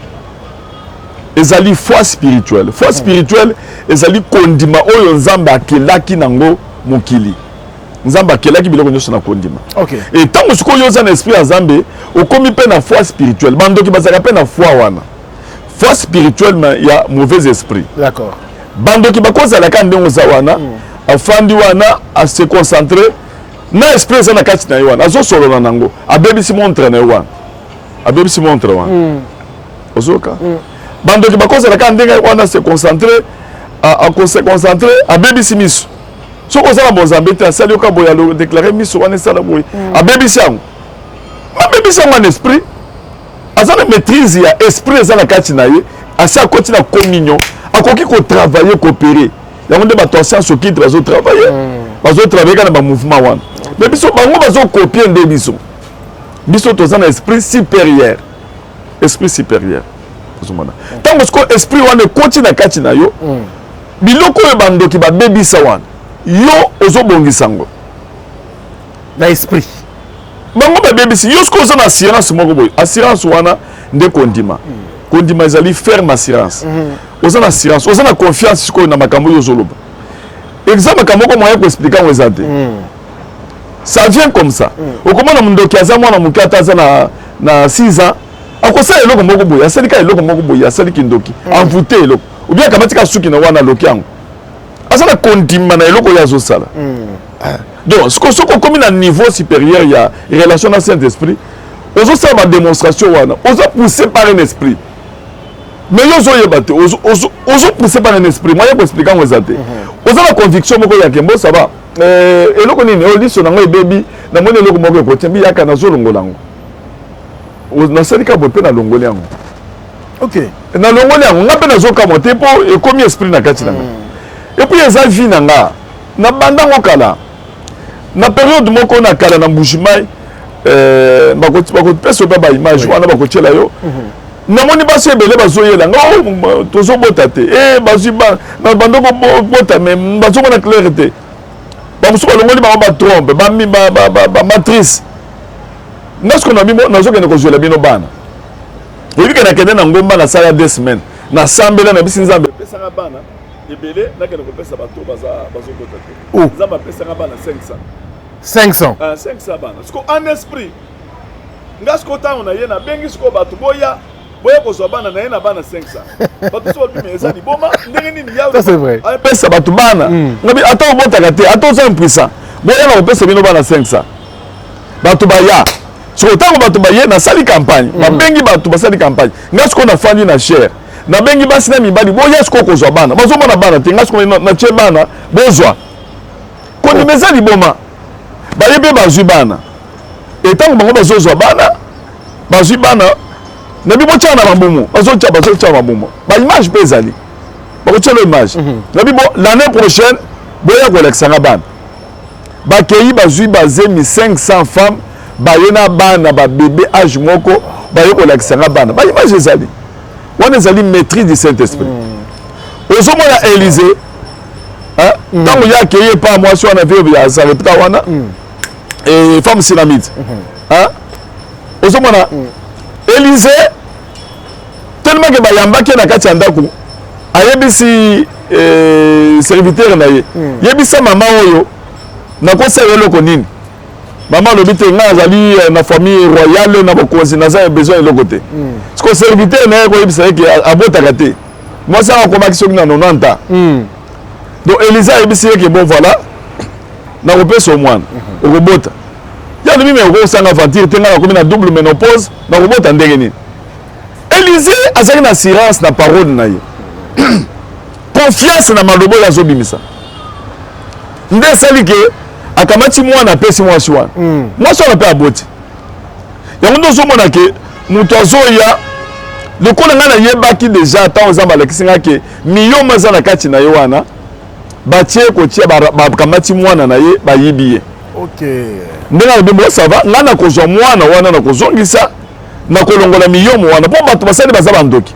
Ezali foi spirituelle. Foi spirituelle ezali kondima oyo nzambe akelaki nango mokili. Nzambe akelaki biloko nyonso na kondima. OK. Et tant que ko yoza na esprit ya nzambe okomi pe na foi spirituelle. Bandoki bazaka pe na foi wana. Foi spirituelle mais il y a mauvais esprit. D'accord. Bandoki bakozala ka ndenge zawana. Afandi wana a se concentrer na esprit za na kati na wana azo solo na nango abebisi montre na wana abebisi montre wana ozoka bando ki bakoza la kandenge wana se concentrer a se concentrer abebisi miso soko za na Mozambique asali oka boya lo déclarer miso wana sala boy abebisi yango abebisi yango na esprit azana maîtrise ya esprit za na kati na ye asa koti na communion akoki ko travailler coopérer. Il y a des attention sur qui ils travailler. Ils travailler dans le mouvement. Mais ils ont copié des bisous. Bisous sont un esprit supérieur. Esprit supérieur. Tant que l'esprit continue à katina yo, biloko e bando ki ba baby sawan. Yo ozo bongi sango. Na esprit. Bango ba baby si yo sko ozo na assurance moko boy. Assurance wana nde kondima. Kondima ezali ferme assurance. Aux assurance, aux confiance sur na makambo yo zoloba. Exemple makambo ko moyen ko expliquer aux ate. Ça vient comme ça. Au comment na mundo kiaza mwana mukata za na 6 ans, akosa eloko moko boya, asali ka eloko moko boya, asali kindoki, envoûté eloko. Ou bien kamatika suki na wana lokiango. Asala kondima na eloko ya zo sala. Donc ce qu'on comme na niveau supérieur il y a relation à Saint-Esprit, ozo sa ma démonstration wana, ozo poussé par un esprit. Mais ozo yebate ozo poussé par un esprit moi pour expliquer aux athées ozo la conviction moko ya kembo ça va eloko nini audition nango baby na moni eloko moko ko tembi yaka na zo longolango na salika bope na longoli yango. OK na longoli yango ngape na zo kamote po e komi esprit na kati nanga et puis eza vie nanga na bandango kala na période moko na kala na mbujimai bakoti peso ba image wana bakotiela yo namoni basi ebele bazoyela ngo tozobota te bazwi na bandoko bota mais bazomona clair te bamosusu balongoli bango batrompe bamatrice nasko na bino nazokende kozwela bino bana oyebike nakende na ngomba na sala 2 semaines nasambela na bisi nzambe epesanga bana ebele nakende kopesa bato bazobota te nzambe apesanga bana 500 bana siko en esprit nga siko ntango na ye nabengi siko bato boya kozwa bana na ye na bana 500 bato so babi eza liboma ndenge nini yawe ça c'est vrai apesa bato bana ngabi ata obotaka te ata oza impuissant boya na kopesa bino bana 500 bato baya siko ntango bato baye nasali campagne babengi bato basali campagne nga siko nafandi na cher nabengi basi na mibali boya siko kozwa bana bazomona bana te nga siko natie bana bozwa kondima eza liboma baye mpe bazwi bana etango bango bazozwa bana bazwi bana nabi botia na bambumu bazotia bambumu baimage mpe ezali bakotia lo image nabi bo l'année prochaine boya kolekisanga bana bakei bazwi bazemi 500 femmes baye na bana babebe age moko baye kolekisanga bana baimage ezali wana ezali maîtrise du Saint-Esprit ozomona Élysée ntango ya akeye pa mwasi wana veuve ya Sarepta wana et femme synamite ozomona Élysée tellement que bayambaki na kati ya ndako ayebisi serviteur na ye yebisa mama oyo nakosala eloko nini maman alobi te nga azali na famille royale na bokonzi naza besoin eloko te siko serviteur na ye koyebisa ye ke abotaka te mwasi anga akomaki soki na 90 ans donc Élisa ayebisi ye ke bon voilà nakopesa omwana okobota ye alobi me okosanga aventure te nga nakomi na double ménopause nakobota ndenge nini Élise azalaki na assurance na parole na ye confiance na maloba oyo azobimisa nde esali ke akamati mwana apesi mwasi wana mwasi wana mpe aboti yango nde ozomona ke moto azoya lokola ngai nayebaki deja ntango nzambe alakisi ngai ke miyoma eza na kati na ye wana batie kotia bakamati mwana na ye bayibi ye ndenge alobi mbo sava ngai nakozwa mwana wana nakozongisa nakolongola miyomo wana mpo bato basali baza bandoki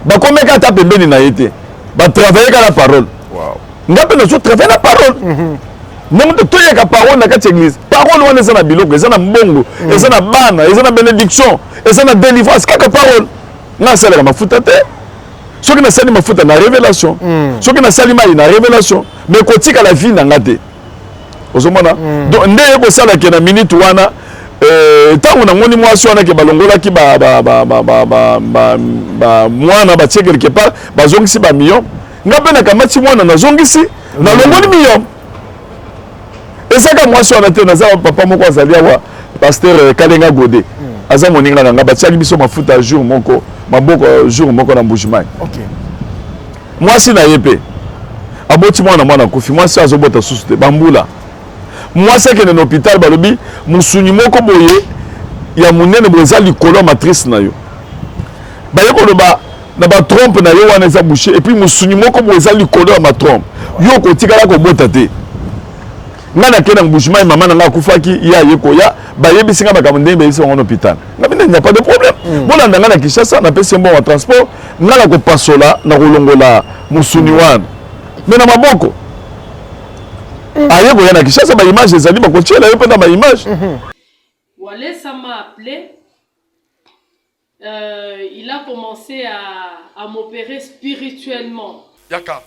bakomeka ata pembeni na ye te batravaille ka na parole nga mpe nazotravaille na parole ndenge toyeka parole na kati ya église parole wana eza na biloko eza na mbongo eza na bana eza na bénédiction eza na délivrance kaka parole nga asalaka mafuta te soki nasali mafuta na révélation soki nasali mai na révélation mais kotika la vie na nga te ozomona donc nde ye kosalaki na minute wana ntango namoni mwasi wana ke balongolaki mwana batie quelque part bazongisi bamillion nga mpe nakamati mwana nazongisi nalongoli million ezaka mwasi wana te naza papa moko azali awa pasteur Kalenga Godé aza moninga na nga batiaki biso mafuta jour moko maboko jour moko na Mbujimai mwasi na ye mpe aboti mwana akufi mwasi azobota susu te bambula mwasi akende na hôpital balobi mosuni moko boye ya monene boye eza likolo ya matrice na yo baye koloba na batrompe na yo wana eza bouché et puis mosuni moko boye eza likolo ya matrompe yo okotikala kobota te nga nakende na Mbujimai mama na nga akufaki ye aye koya bayebisi nga makambo ndenge bayebisi bango na hôpital nga bine nya pas de problème bolanda nga na Kinshasa napesi mbongo ya transport nga na kopasola na kolongola mosuni wana me na maboko aye koya na Kinshasa baimage ezali bakotiela yo mpe na baimage. Walesa m'a appelé, il a commencé à m'opérer spirituellement. Yaka.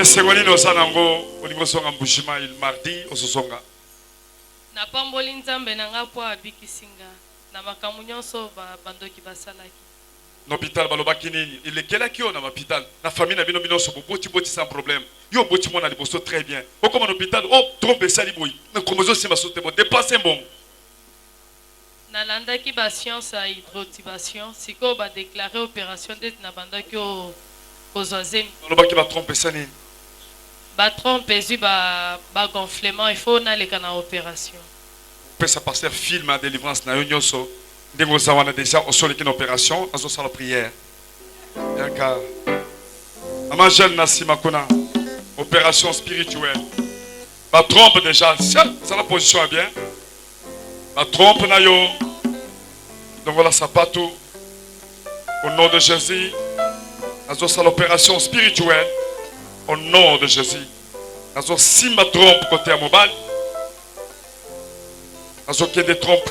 Esengoli no sanango olingo songa Mbujimai mardi ososonga na pamboli nzambe nanga po abikisinga na makamu nyonso bandoki basalaki na hôpital balobaki nini elekelaki yo na hôpital na famille na bino bino so boti sans problème yo boti mona liboso très bien okoma na hôpital trompe sali boyi mais komozo simba sote bo dépasser bon nalandaki ba science à hydrotubation siko ba déclarer opération det na bandaki o kozazemi balobaki ba trompe sali ba trompe ezu ba gonflement il faut na leka na opération pesa passer film à délivrance na yo nyonso ndengo zawana déjà au sol une opération azo sala prière yaka ama jeune na simakona opération spirituelle ba trompe déjà ça la position est bien ba trompe na yo donc voilà sapato au nom de Jésus azo sala opération spirituelle au nom de Jésus azo sima trompe côté à mobile azo qu'il des trompes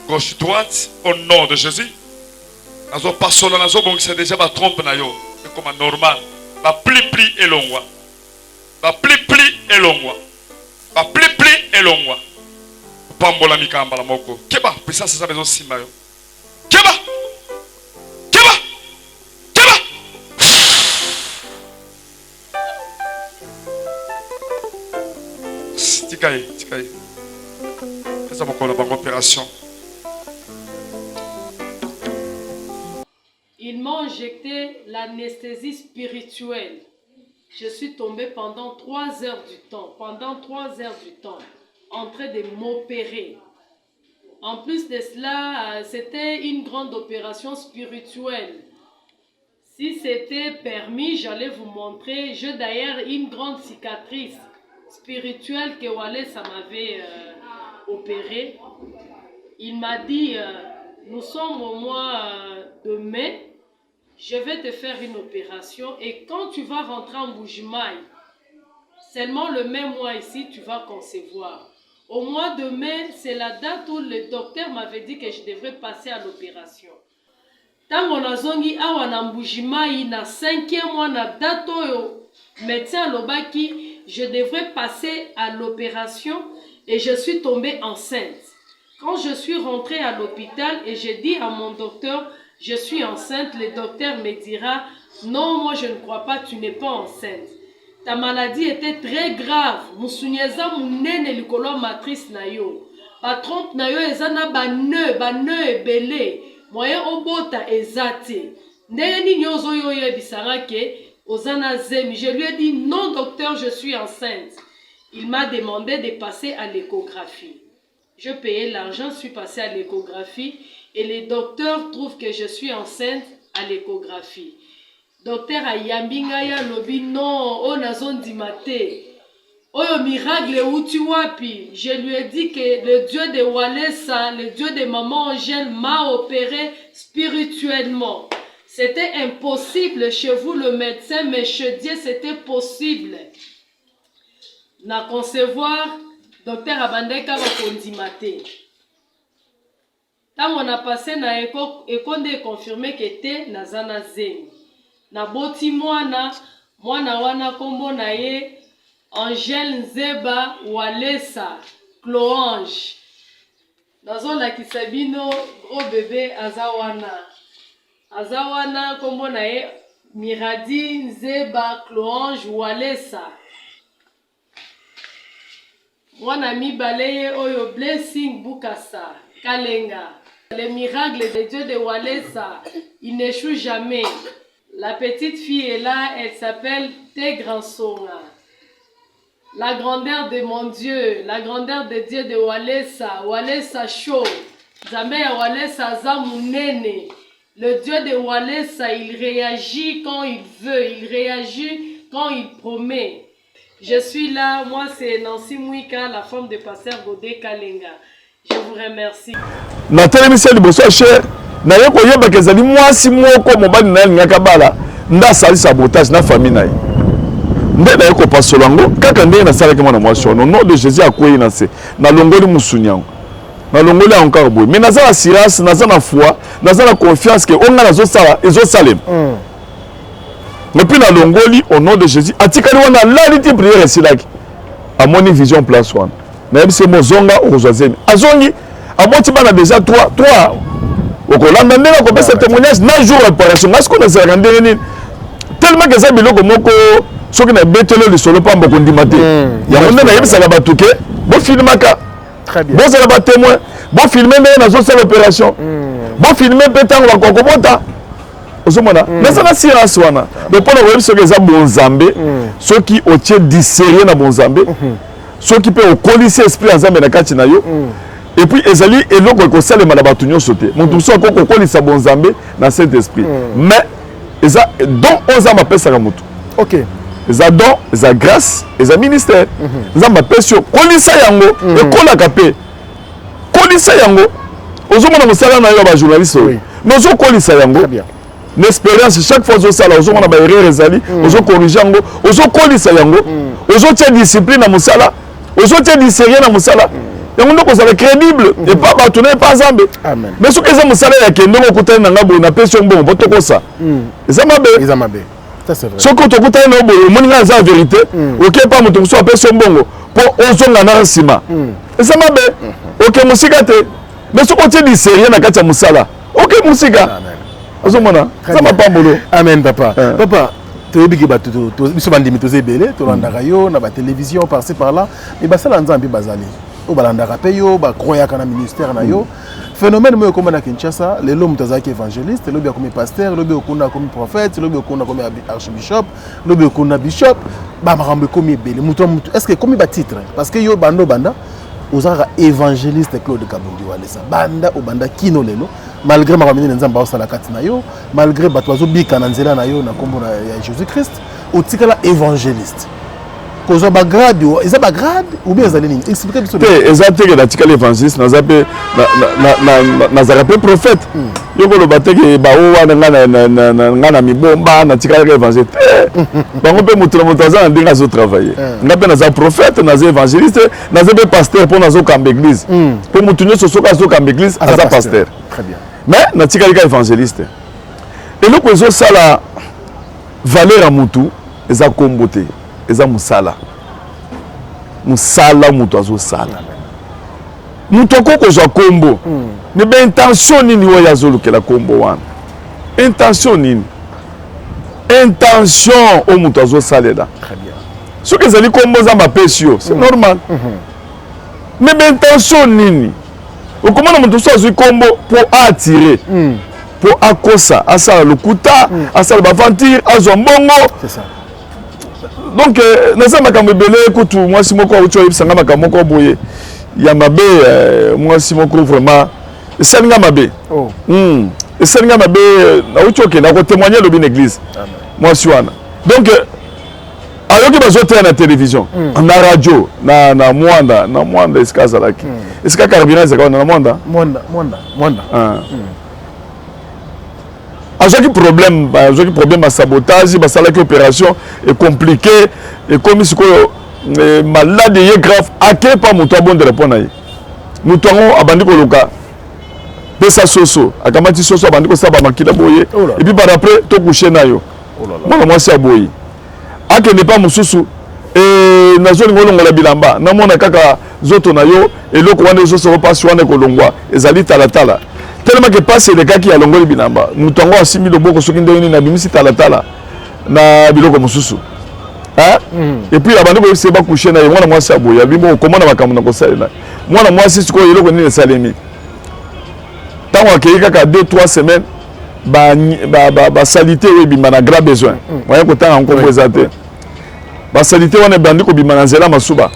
gauche droite au nom de Jésus azo pasola nazo bon c'est déjà ba trompe na yo c'est comme normal ba pli elongwa ba pli elongwa ba pli elongwa pambola mikamba la moko keba pesa ça besoin sima yo keba tikaye ça moko na ba opération. Ils m'ont injecté l'anesthésie spirituelle. Je suis tombée pendant 3 heures du temps. Pendant 3 heures du temps, en train de m'opérer. En plus de cela, c'était une grande opération spirituelle. Si c'était permis, j'allais vous montrer. J'ai d'ailleurs une grande cicatrice spirituelle que Walesa m'avait opérée. Il m'a dit... nous sommes au mois de mai. Je vais te faire une opération et quand tu vas rentrer en Bujimaï, seulement le même mois ici, tu vas concevoir. Au mois de mai, c'est la date où le docteur m'avait dit que je devrais passer à l'opération. Tango nazongi awa na Bujimaï, na 5e mois, na date où médecin lobaki, je devrais passer à l'opération et je suis tombée enceinte. Quand je suis rentrée à l'hôpital et j'ai dit à mon docteur, je suis enceinte, le docteur me dira, non, moi je ne crois pas, tu n'es pas enceinte. Ta maladie était très grave. Musunyeza munene likolo matrice na yo. Ba trompe na yo ezana ba nœud ebele. Moyen obota ezate. Ndenge nini ozo yo yebisanga ke ozana zemi. Je lui ai dit, non docteur, je suis enceinte. Il m'a demandé de passer à l'échographie. Je payais l'argent, je suis passée à l'échographie et les docteurs trouvent que je suis enceinte à l'échographie. Docteur Ayambingaya lobi non, on a zone dimate. Oyo miracle uti wapi. Je lui ai dit que le Dieu de Walesa, le Dieu de Maman Angèle m'a opéré spirituellement. C'était impossible chez vous le médecin, mais chez Dieu c'était possible. Na concevoir docteur Abandeka va kondimate. Tant on a passé na écho et qu'on a confirmé que était nazana zemi. Na boti mwana wana kombo na ye Angèle Nzeba Walesa Cloange. Nazo la kisabino gros bébé azawana kombo na ye Miradi Nzeba Cloange Walesa. Mwana mibale oyo Blessing Bukasa Kalenga. Les miracles de Dieu de Walesa, il n'échoue jamais. La petite fille est là, elle s'appelle Tegransonga. La grandeur de mon Dieu, la grandeur de Dieu de Walesa, Walesa Show. Zambe ya Walesa Zamunene. Le Dieu de Walesa, il réagit quand il veut, il réagit quand il promet. Je suis là, moi c'est Nancy Mouika, la femme de pasteur Godé Kalenga. Je vous remercie. Nathalie Michel Bosso cher, na yoko yeba kezali mwasi moko mobali na ngaka bala, nda sali sabotage na famille na ye. Nde na yoko pasolango, kaka nde na sala ke mwana mwasi ono, nom de Jésus akoyi na se, na longoli musunyango. Na longoli encore boy. Mais naza assurance, naza na foi, naza na confiance que onga nazo sala, ezo salem. Mais puis na longoli au nom de Jésus, atikali wana larité prière silaki. A moni vision place one. Na yebise mozonga ozwazemi. Azongi aboti bana déjà toi okolanda ndenge ko pesa témoignage na jour réparation. Est-ce qu'on a regardé nini? Tellement que ça biloko moko soki na betelo le solo pamba ko ndimate. Ya monde na yebisa la batuke, bo filmaka. Très bien. Bon c'est la témoin. Bon filmer mais na zo faire l'opération. Bon filmer pétango ba kokobota. Ozomona. Mais ça na science wana. Mais pour le ce que ça bon Zambé, ceux qui au tiers dissérer na bon Zambé. Ceux qui peuvent colisser esprit ensemble na kati na yo. Et puis ezali eloko ko sala malabatu nyo sauter. Mon tout ça ko kolisa bon Zambé na cet esprit. Mais eza don oza ma pesa ka mutu. OK. Eza don, eza grâce, eza ministère. Eza ma pesa kolisa yango e kola kapé. Kolisa yango. Ozomona mosala na yo ba journaliste. Mais ozo kolisa yango. Très bien. L'expérience chaque fois ozo sala ozomona ba erreur ezali, ozo corriger yango, ozo kolisa yango. Ozo tia discipline na mosala. Aujourd'hui, dit sérieux dans mon salaire. Et on doit être crédible. Et pas bâtonner, pas zambé. Mais ce que c'est mon salaire, il y a un côté dans la pension bon, votre quoi ça. Ça m'a bé. Ça c'est vrai. Ce que tu côté dans le monde, c'est la vérité. Ok, pas mon tour sur pension bon. Pour oser dans la cima. Et ça m'a bé. Ok, mon cigate. Mais ce côté dit sérieux dans la mon salaire. Ok, mon cigate. Amen. Ça m'a pas boulot. Amen, papa. Papa. Toyebiki bato biso bandimi tozebele tolandaka yo na ba télévision par-ci par-là et basala nzambe bazali o balandaka pe yo ba croyaka na ministère na yo phénomène moyo komana Kinshasa lelo mutazaki évangéliste lobi comme pasteur lobi okunda comme prophète lobi okunda comme archbishop lobi okunda bishop ba makambe comme ebele mutu est-ce que comme ba titre parce que yo bando banda ozaka évangéliste Claude Kabundi Walesa banda o banda kino lelo malgré ma ramine nzamba osala kati na yo malgré bato bazobika na nzela na yo na kombo ya Jésus Christ otikala évangéliste kozwa ba grade eza ba grade ou bien ezali nini expliquer biso te eza te que natika l'évangéliste naza pe nazaka pe prophète yoko loba te que ba wana nga na mibomba natika l'évangéliste bango pe mutu na mutu aza na ndenge azo travailler nga pe naza prophète naza évangéliste naza pe pasteur po nazo kamba église po mutu nyonso soki azo kamba église aza pasteur très bien mais natika évangéliste eloko ezosala valeur ya mutu eza kombo te eza musala mutu azosala mutu akoki kozwa kombo me be intention nini oyo azolukela kombo wana intention nini intention oyo mutu azosalela soki ezali kombo nzambe apesi yo c'est normal me be intention nini okomona mutu so azwi kombo mpo aatire mpo akosa asala lokuta asala baventure azwa mbongo donc naza makambo ebele kutu mwasi moko auti oyebisanga makambo moko boye ya mabe mwasi moko vraiment esalinga mabe esalinga mabe auti okende akotémoigne lobi na église mwasi wana donc ayoki bazoteya na télévision na radio na mwanda esika azalaki esika carburant ezalaka wana na mwanda azwaki problème ya sabotage basalaki opération ecompliqué ekomi sikoyo malade ye grave ake pa moto abondela mpo na ye moto yango abandi koluka pesa soso akamati soso abandi kosala bamakila boye epuis par après tokushe na yo mwana mwasi aboyi akende pa mosusu nazolinga olongola bilamba namona kaka zoto na yo eloko wana ezosoko mpasi wana ekolongwa ezali talatala tellement que passe elekaki ya longoli bilamba moto yango asimbi loboko soki ndenge nini abimisi talatala na biloko mosusu et puis abandi koyebisa bakushe na ye mwana mwasi aboye abimbo okomona makambo na kosalela mwana mwasi sikoyo eloko nini esalemi ntango akei kaka 2-3 semaines basalite oyo ebima na grand besoin moye kotanga nkombo eza te basalite wana ebandi kobima na nzela masuba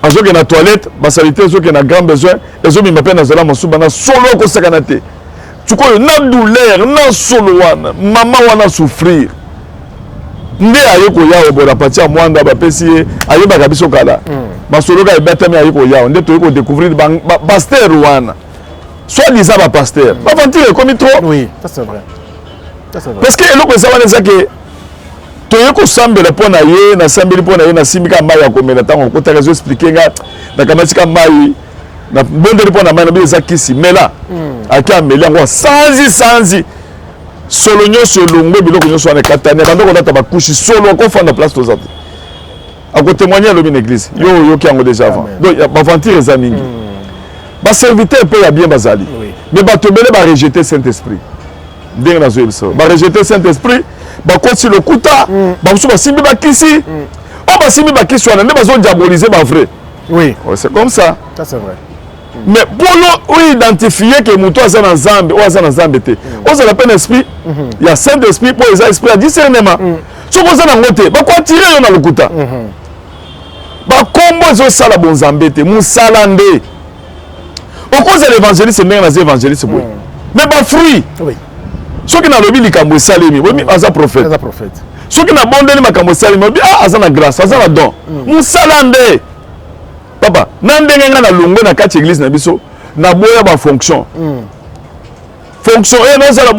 azoke na toilette basalite ezoke na grand besoin ezobima mpe na nzela masuba na solo akosakana te sikoyo na douleur na solo wana mama wana souffrir nde aye koyawa bola pati ya mwanda bapesi ye ayebaka biso kala masolo ka ebetami aye koyawa nde toye kodécouvrir bapaster wana soit disant bapaster baventure ekomi trop parce que eloko eza wana eza ke toye kosambela mpo na ye nasambeli mpo na ye nasimbika mai ya komela ntango okotaka ezoexplike nga nakamatika mai nabondeli mpo na mai nabi eza kisi mela ake ameli yango sanzi solo nyonso elongwe biloko nyonso wana ekatani abandi kolata bakushi solo akofanda place toza te akotémoigne alobi na église yo oyoki yango déjà avant donc baventure eza mingi baserviteur mpe ya bien bazali mais bato ebele barejete Saint-Esprit ndenge nazoyebisa barejete Saint-Esprit bakoti lokuta bamosusu basimbi bakisi oyo basimbi bakisi wana nde bazodiabolize bavrai c'est comme ça mais pour oidentifier ke moto aza na nzambe oyo aza na nzambe te ozala mpe na esprit ya Saint-Esprit mpo eza esprit ya discernement soki oza nango te bakoatire yo na lokuta bakombo ezosala bonzambe te mosala nde okozala évangéliste ndenge naza évangéliste boye mais bafruit soki nalobi likambo esalemi boyebi aza prophète soki nabondeli makambo esalemi oyebi aza na grâce aza na don mosala nde papa na ndenge nga nalongwe na kati église na biso naboya bafonction fonction nazala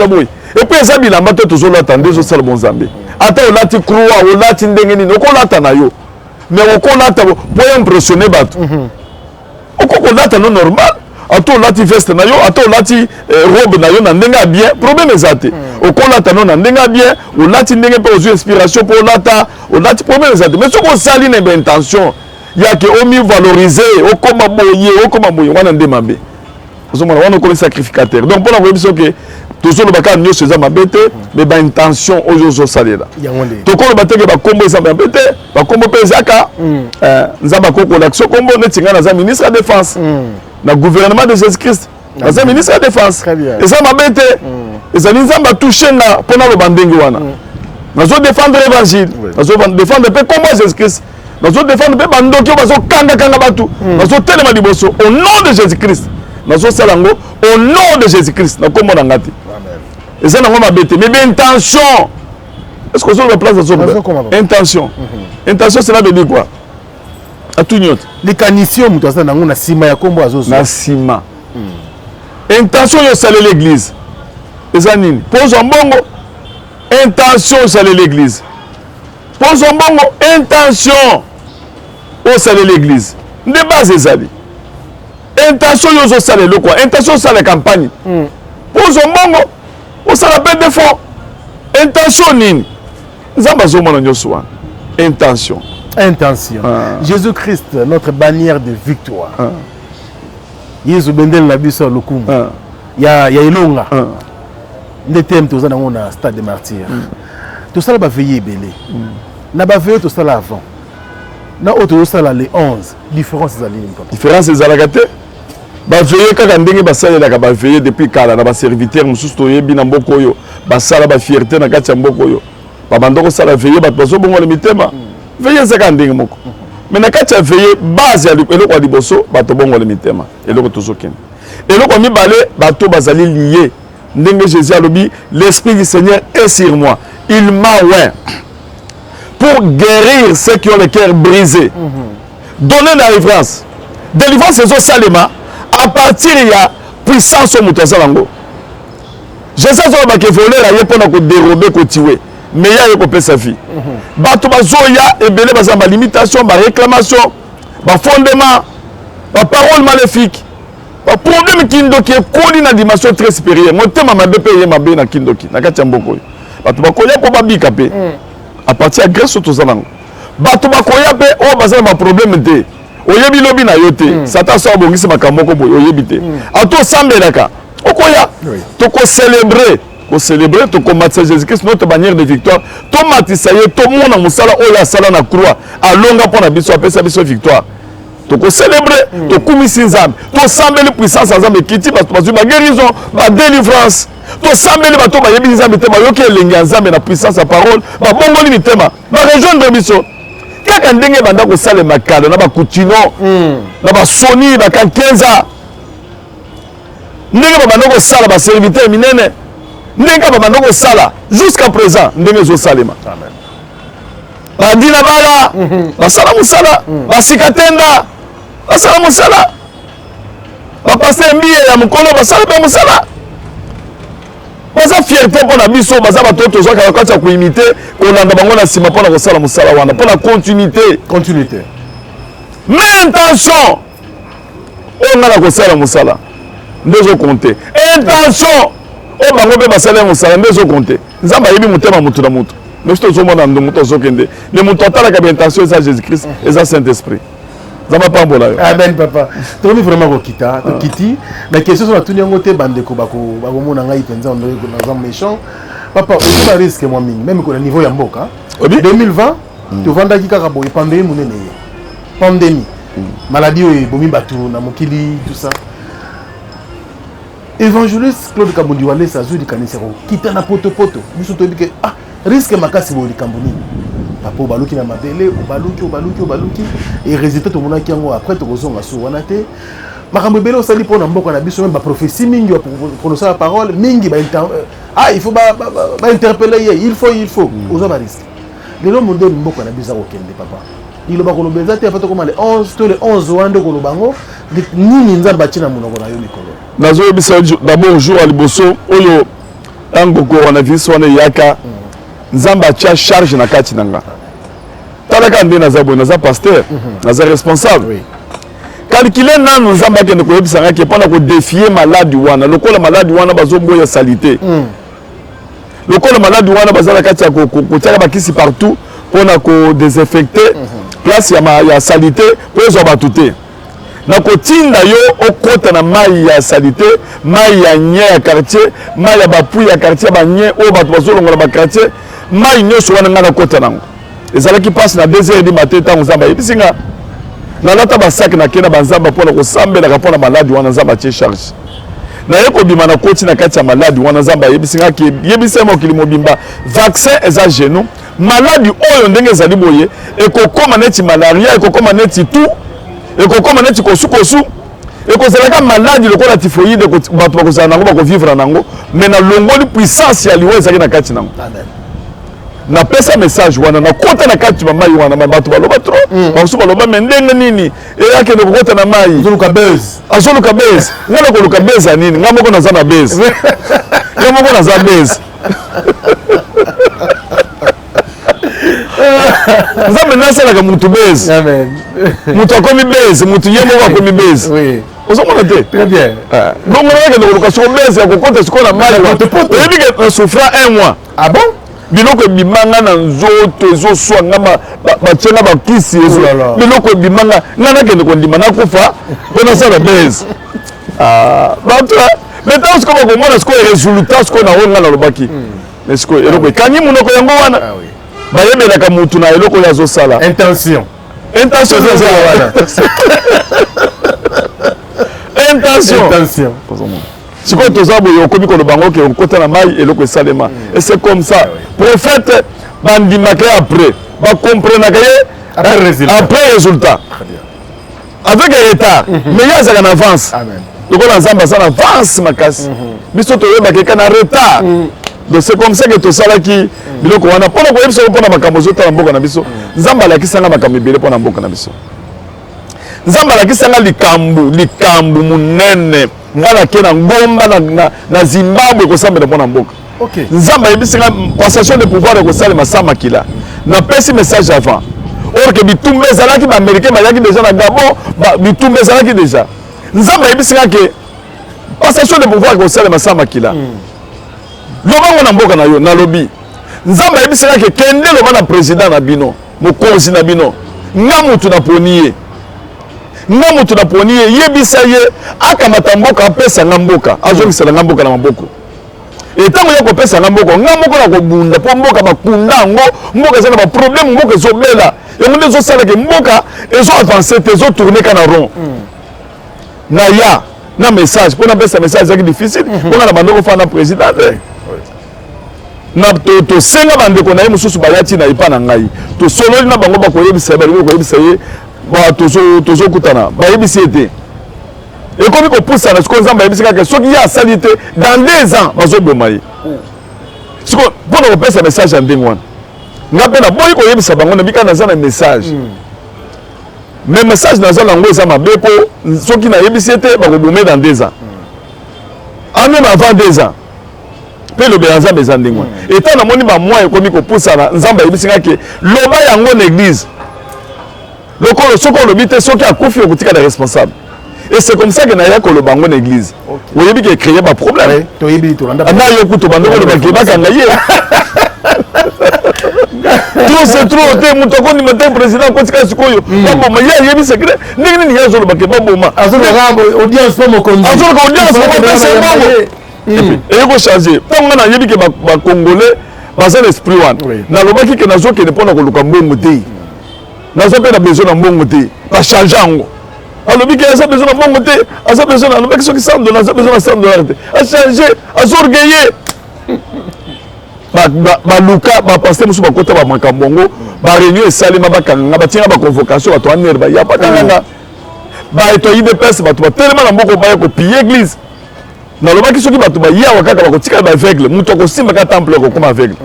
boye epuis eza bilamba te tozolata nde ezosala bonzambe ata olati croix olati ndenge nini okolata na yo mais okolata po impressionne bato okokolata no normal ata olati veste na yo ata olati robe na yo na ndenge ya bien problème eza te okolata no na ndenge ya bien olati ndenge mpe ozwi inspiration mpo olati problème eza te mais soki osali na intention yake omi valoriser okoma boye wana nde mabe ozomona wana okomi sacrificateur donc mpona koyebiso ke tozoloba kaka nyonso eza mabe te mais baintention oyo ozosalela tokoloba teke bakombo eza mabe te bakombo mpe ezaka nzambe akokola so kombo neti ngai naza ministre ya défense na gouvernement de Jésus Christ naza ministre ya défense eza mabe te ezali nzambe atouche nga mpona aloba ndenge wana nazodéfendre évangile nazodéfendre mpe kombo ya Jésus Christ nazodéfendre mpe bandoki oyo bazokangakanga bato nazotelema liboso au nom de Jésus Christ nazosala yango au nom de Jésus Christ nakombo na nga te eza nango mabe te mais intention est-ce que vous avez place à son intention? Intention, cela veut dire quoi? À tout nyot. Les caniciums, nous avons na sima ya kombo azozo. Na sima. Intention yo saler l'église. Ezanini. Pose en bongo. Intention saler l'église. Pose en bongo. Intention au saler l'église. De base ezali. Intention yo zo saler le quoi? Intention saler la campagne. Pose en bongo. On s'en appelle des fonds. Intention nini. Zamba zo mona nyoswa. Intention. Intention. Jésus-Christ, notre bannière de victoire. Yesu bendel na biso lokumu. Ya ilonga. Netem to zana ngona stade de martyr. To sala ba veiller belé. Na ba veiller to sala avant. Na auto sala les 11. Différence za ligne papa. Différence za la gâté. Ba veiller kaka ndenge ba sala la ba veiller depuis kala na ba serviteur mususu to yebi na mboko yo. Ba sala ba fierté na kati ya mboko yo. Ba bandoko sala veiller ba bazo bongo le mitema. Veiller ça ndenge moko. Mais na kati ya veiller base ya eloko ya liboso bato bongo le mitema. Eloko tozoken. Eloko mibale bato bazali lié. Ndenge Jésus a dit, l'esprit du Seigneur est sur moi. Il m'a oint pour guérir ceux qui ont le cœur brisé. Donner la délivrance. Délivrance c'est au salema à partir il y a puissance au mutasalango. Jésus a dit que voler la yepona ko dérober ko tuer. Mais il y a ko sa vie. Bato bazoya et belé baza ba limitation, ba réclamation, ba fondement, ba parole maléfique. Le problème kindoki est connu dans dimension très supérieure. Mon thème m'a payé ma bien na kindoki. Na kati mboko. Bato bakoya ko babika pe. À partir de grâce aux alangs. Bato bakoya pe o baza ma problème te. Oyebi lobi na yote. Satan so bongisi makambo ko boy oyebi te. Ato sambelaka. Okoya. To ko célébrer. Ko célébrer to combattre Jésus-Christ notre bannière de victoire. To matisa ye to mona musala oya sala na croix. Alonga pona biso apesa biso victoire. Tu célébrer, tu commissions nzambe, tu sembles la puissance nzambe kiti parce que la guérison, la délivrance, tu sembles les bateaux, yebi nzambe tema yoke lenga nzambe na puissance la parole, ba bongoli mitema, ba rejoindre biso. Kaka ndenge banda ko sala makado na ba kutino, na ba soni ba kan 15 ans. Ndenge ba banda ko sala ba serviteur minene. Ndenge ba banda ko sala jusqu'à présent ndenge zo salema. Amen. Ba dina bala, ba sala musala, ba sikatenda. Basala musala. Bapasser mbiye ya mukolo basala pe musala. Baza fierté pour na biso baza batoto zo kala kwatsa ku imiter ko landa bango na sima pona ko sala musala wana pona continuité. Mais intention. On a la ko sala musala. Ndezo compter. Intention. O bango be basala musala ndezo compter. Nzamba yebi mutema mutu na mutu. Mais je te demande de mutu zo kende. Le mutu atala ka intention ça Jésus-Christ et ça Saint-Esprit. Ça va pas là. Amen papa. Tu veux vraiment ko kita, kiti. Mais question sur la tuni ngote bandeko bako mona ngai penza on dans un méchant. Papa, on a risque moi mingi même ko na niveau ya mboka. 2020, tu vanda ki kaka boy pandémie munene. Pandémie. Maladie o bomi batu na mokili tout ça. Évangéliste Claude Kabundi wale sa zu di kanisero. Kita na poto. Biso to bi ke risque makasi bo di kamboni. Papa baluki na mabele baluki et résultat to mona kiango après to kozonga so wana te makambo bele osali pona mboko na biso même ba prophétie mingi pour prononcer la parole mingi il faut ba interpeller il faut ozo ba risque lelo monde mboko na biso okende papa il ba kolo beza te afato comme les 11 to les 11 wande kolo bango nini nzamba tina monoko na yo mikolo nazo bisa d'abord jour à liboso oyo tango coronavirus wana yaka nzamba tia charge na kati nanga talaka ndé naza pasteur naza responsable calculer nanu nzamba kende ko yebisanga ke pona ko défier malade wana lokola malade wana bazoboya salité lokola malade wana bazala kati ya ko tiaka bakisi partout pona ko désinfecter place ya salité po zo batute na ko tinda yo okota na mai ya salité mai ya nye ya quartier mai ya bapu ya quartier ba nye o bato bazolongola ba quartier mai nyonso wana ngana kota nango ezala ki passe na 2h du matin tango nzamba yebisinga na lata ba sac na kena banzamba pona ko sambela ka pona maladi wana nzamba tie charge na yeko bima na koti na kati ya maladi wana nzamba yebisinga ki yebisema kilimo bimba vaccin eza genou maladi oyo ndenge ezali boye ekokoma neti malaria ekokoma neti tout ekokoma neti kosukosu ekozalaka maladi lokola typhoïde bato bakozala nango bakovivre nango mais na longoli puissance ya liwa ezali na kati nango na pesa message wana na kota na kati mama wana bato baloba trop baso baloba mendenge nini eyake ne kota na mai zoluka buzz ngana ko luka buzz nini ngamo ko na za na buzz ngamo ko na za buzz nzambe nasalaka mutu buzz mutu akomi buzz mutu yemo akomi buzz oui ozomona te très bien donc on a que luka so buzz ya kokota siko na mai oyebi ke souffra un mois ah bon biloko ebimanga na nzoto ezoswa nga batianga bakisi ezo biloko ebimanga nga nakende kondima nakufa mpo nasala bese bato metango sikoyo bakomona sikoyo résultat sikoyo na oyo nga nalobaki mais sikoyo eloko ekangi monoko yango wana bayebelaka mutu na eloko oyo azosala intention sikoyo toza boye okomi koloba yango ke okota na mai eloko esalema et c'est comme ça prophète bandimaka ye après bacomprenaka ye après résultat avec retard mais ye azalaka na avance lokola nzambe aza na avance makasi biso toyebaka eka na retard donc c'est comme ça que tosalaki biloko wana mpona koyebisa mpona makambo ozotala mboka na biso nzambe alakisanga makambo ebele mpona mboka na biso nzambe alakisanga likambo munene nga nake na ngomba na Zimbabwe kosambela mpona mboka nzambe ayebisanga passation de pouvoir ekosalema sa makila napesi message avant or ke bitumba ezalaki baaméricain bayaki déjà na Gabon bitumba ezalaki déjà nzambe ayebisanga ke passation de pouvoir ekosalema sa makila lobango na mboka na yo nalobi nzambe ayebisanga ke kende loba na président na bino mokonzi na bino nga mutu naponi ye nga mutu naponi ye yebisa ye akamata mboka apesa nga mboka azongisela nga mboka na maboko etango ya kopesa nga mboka nga moko na kobunda mpo mboka bakunda yango mboka eza na baproblème mboka ezobela yango nde ezosalaka mboka ezoavance te ezotourne ka na rond na ya na message mpo napesa message ezalaki difficile mponga na bandoko fana na président te na tosenga bandeko na ye mosusu bayati na epa na ngai tosololi na bango bakoyebisa ye balingi koyebisa ye tozokutana bayebisi ye te ekomi kopusana sikoyo nzambe ayebisi kaka soki ye asali te dans 2 ans bazoboma ye sikoyo mpona kopesa message ya ndenge wana nga mpe naboyi koyebisa bango nabika naza na message mais message naza nango eza mabe mpo soki nayebisi ye te bakoboma dans 2 ans en même avant 2 ans mpe elobela nzambe eza ndenge wana eta namoni bamwa ekomi kopusana nzambe ayebisi kaka loba yango na église lokolo soki olobi te soki akufi okotika na responsable et c'est comme ça que naya koloba yango na église oyebi ke créer baproblème na yo kutu bando kolobaki bakanga ye trop c'est trop te moto akondima te président kotika sikoyo baboma ye ayebi secret ndenge nini ye azolobake baboma azoloka audience mopesa mbongo eye kochange ntango nga nayebi ke bacongolais baza na esprit wana nalobaki ke nazokende mpona koluka mbongo te naza mpe na besoin na mbongo te bachange yango alobi ke aza besoin na mbongo te aza besoin na alobaki soki $100 aza besoin na $100 te achange azorgueille baluka bapaster mosusu bakota bamakambo yango bareunion esalema bakanganga batianga baconvocation bato anere baya bakanganga baeto idps bato batelema na mboko baya kopille église nalobaki soki bato bayawa kaka bakotikala baaveugle moto akosimbaka temple akokoma aveugle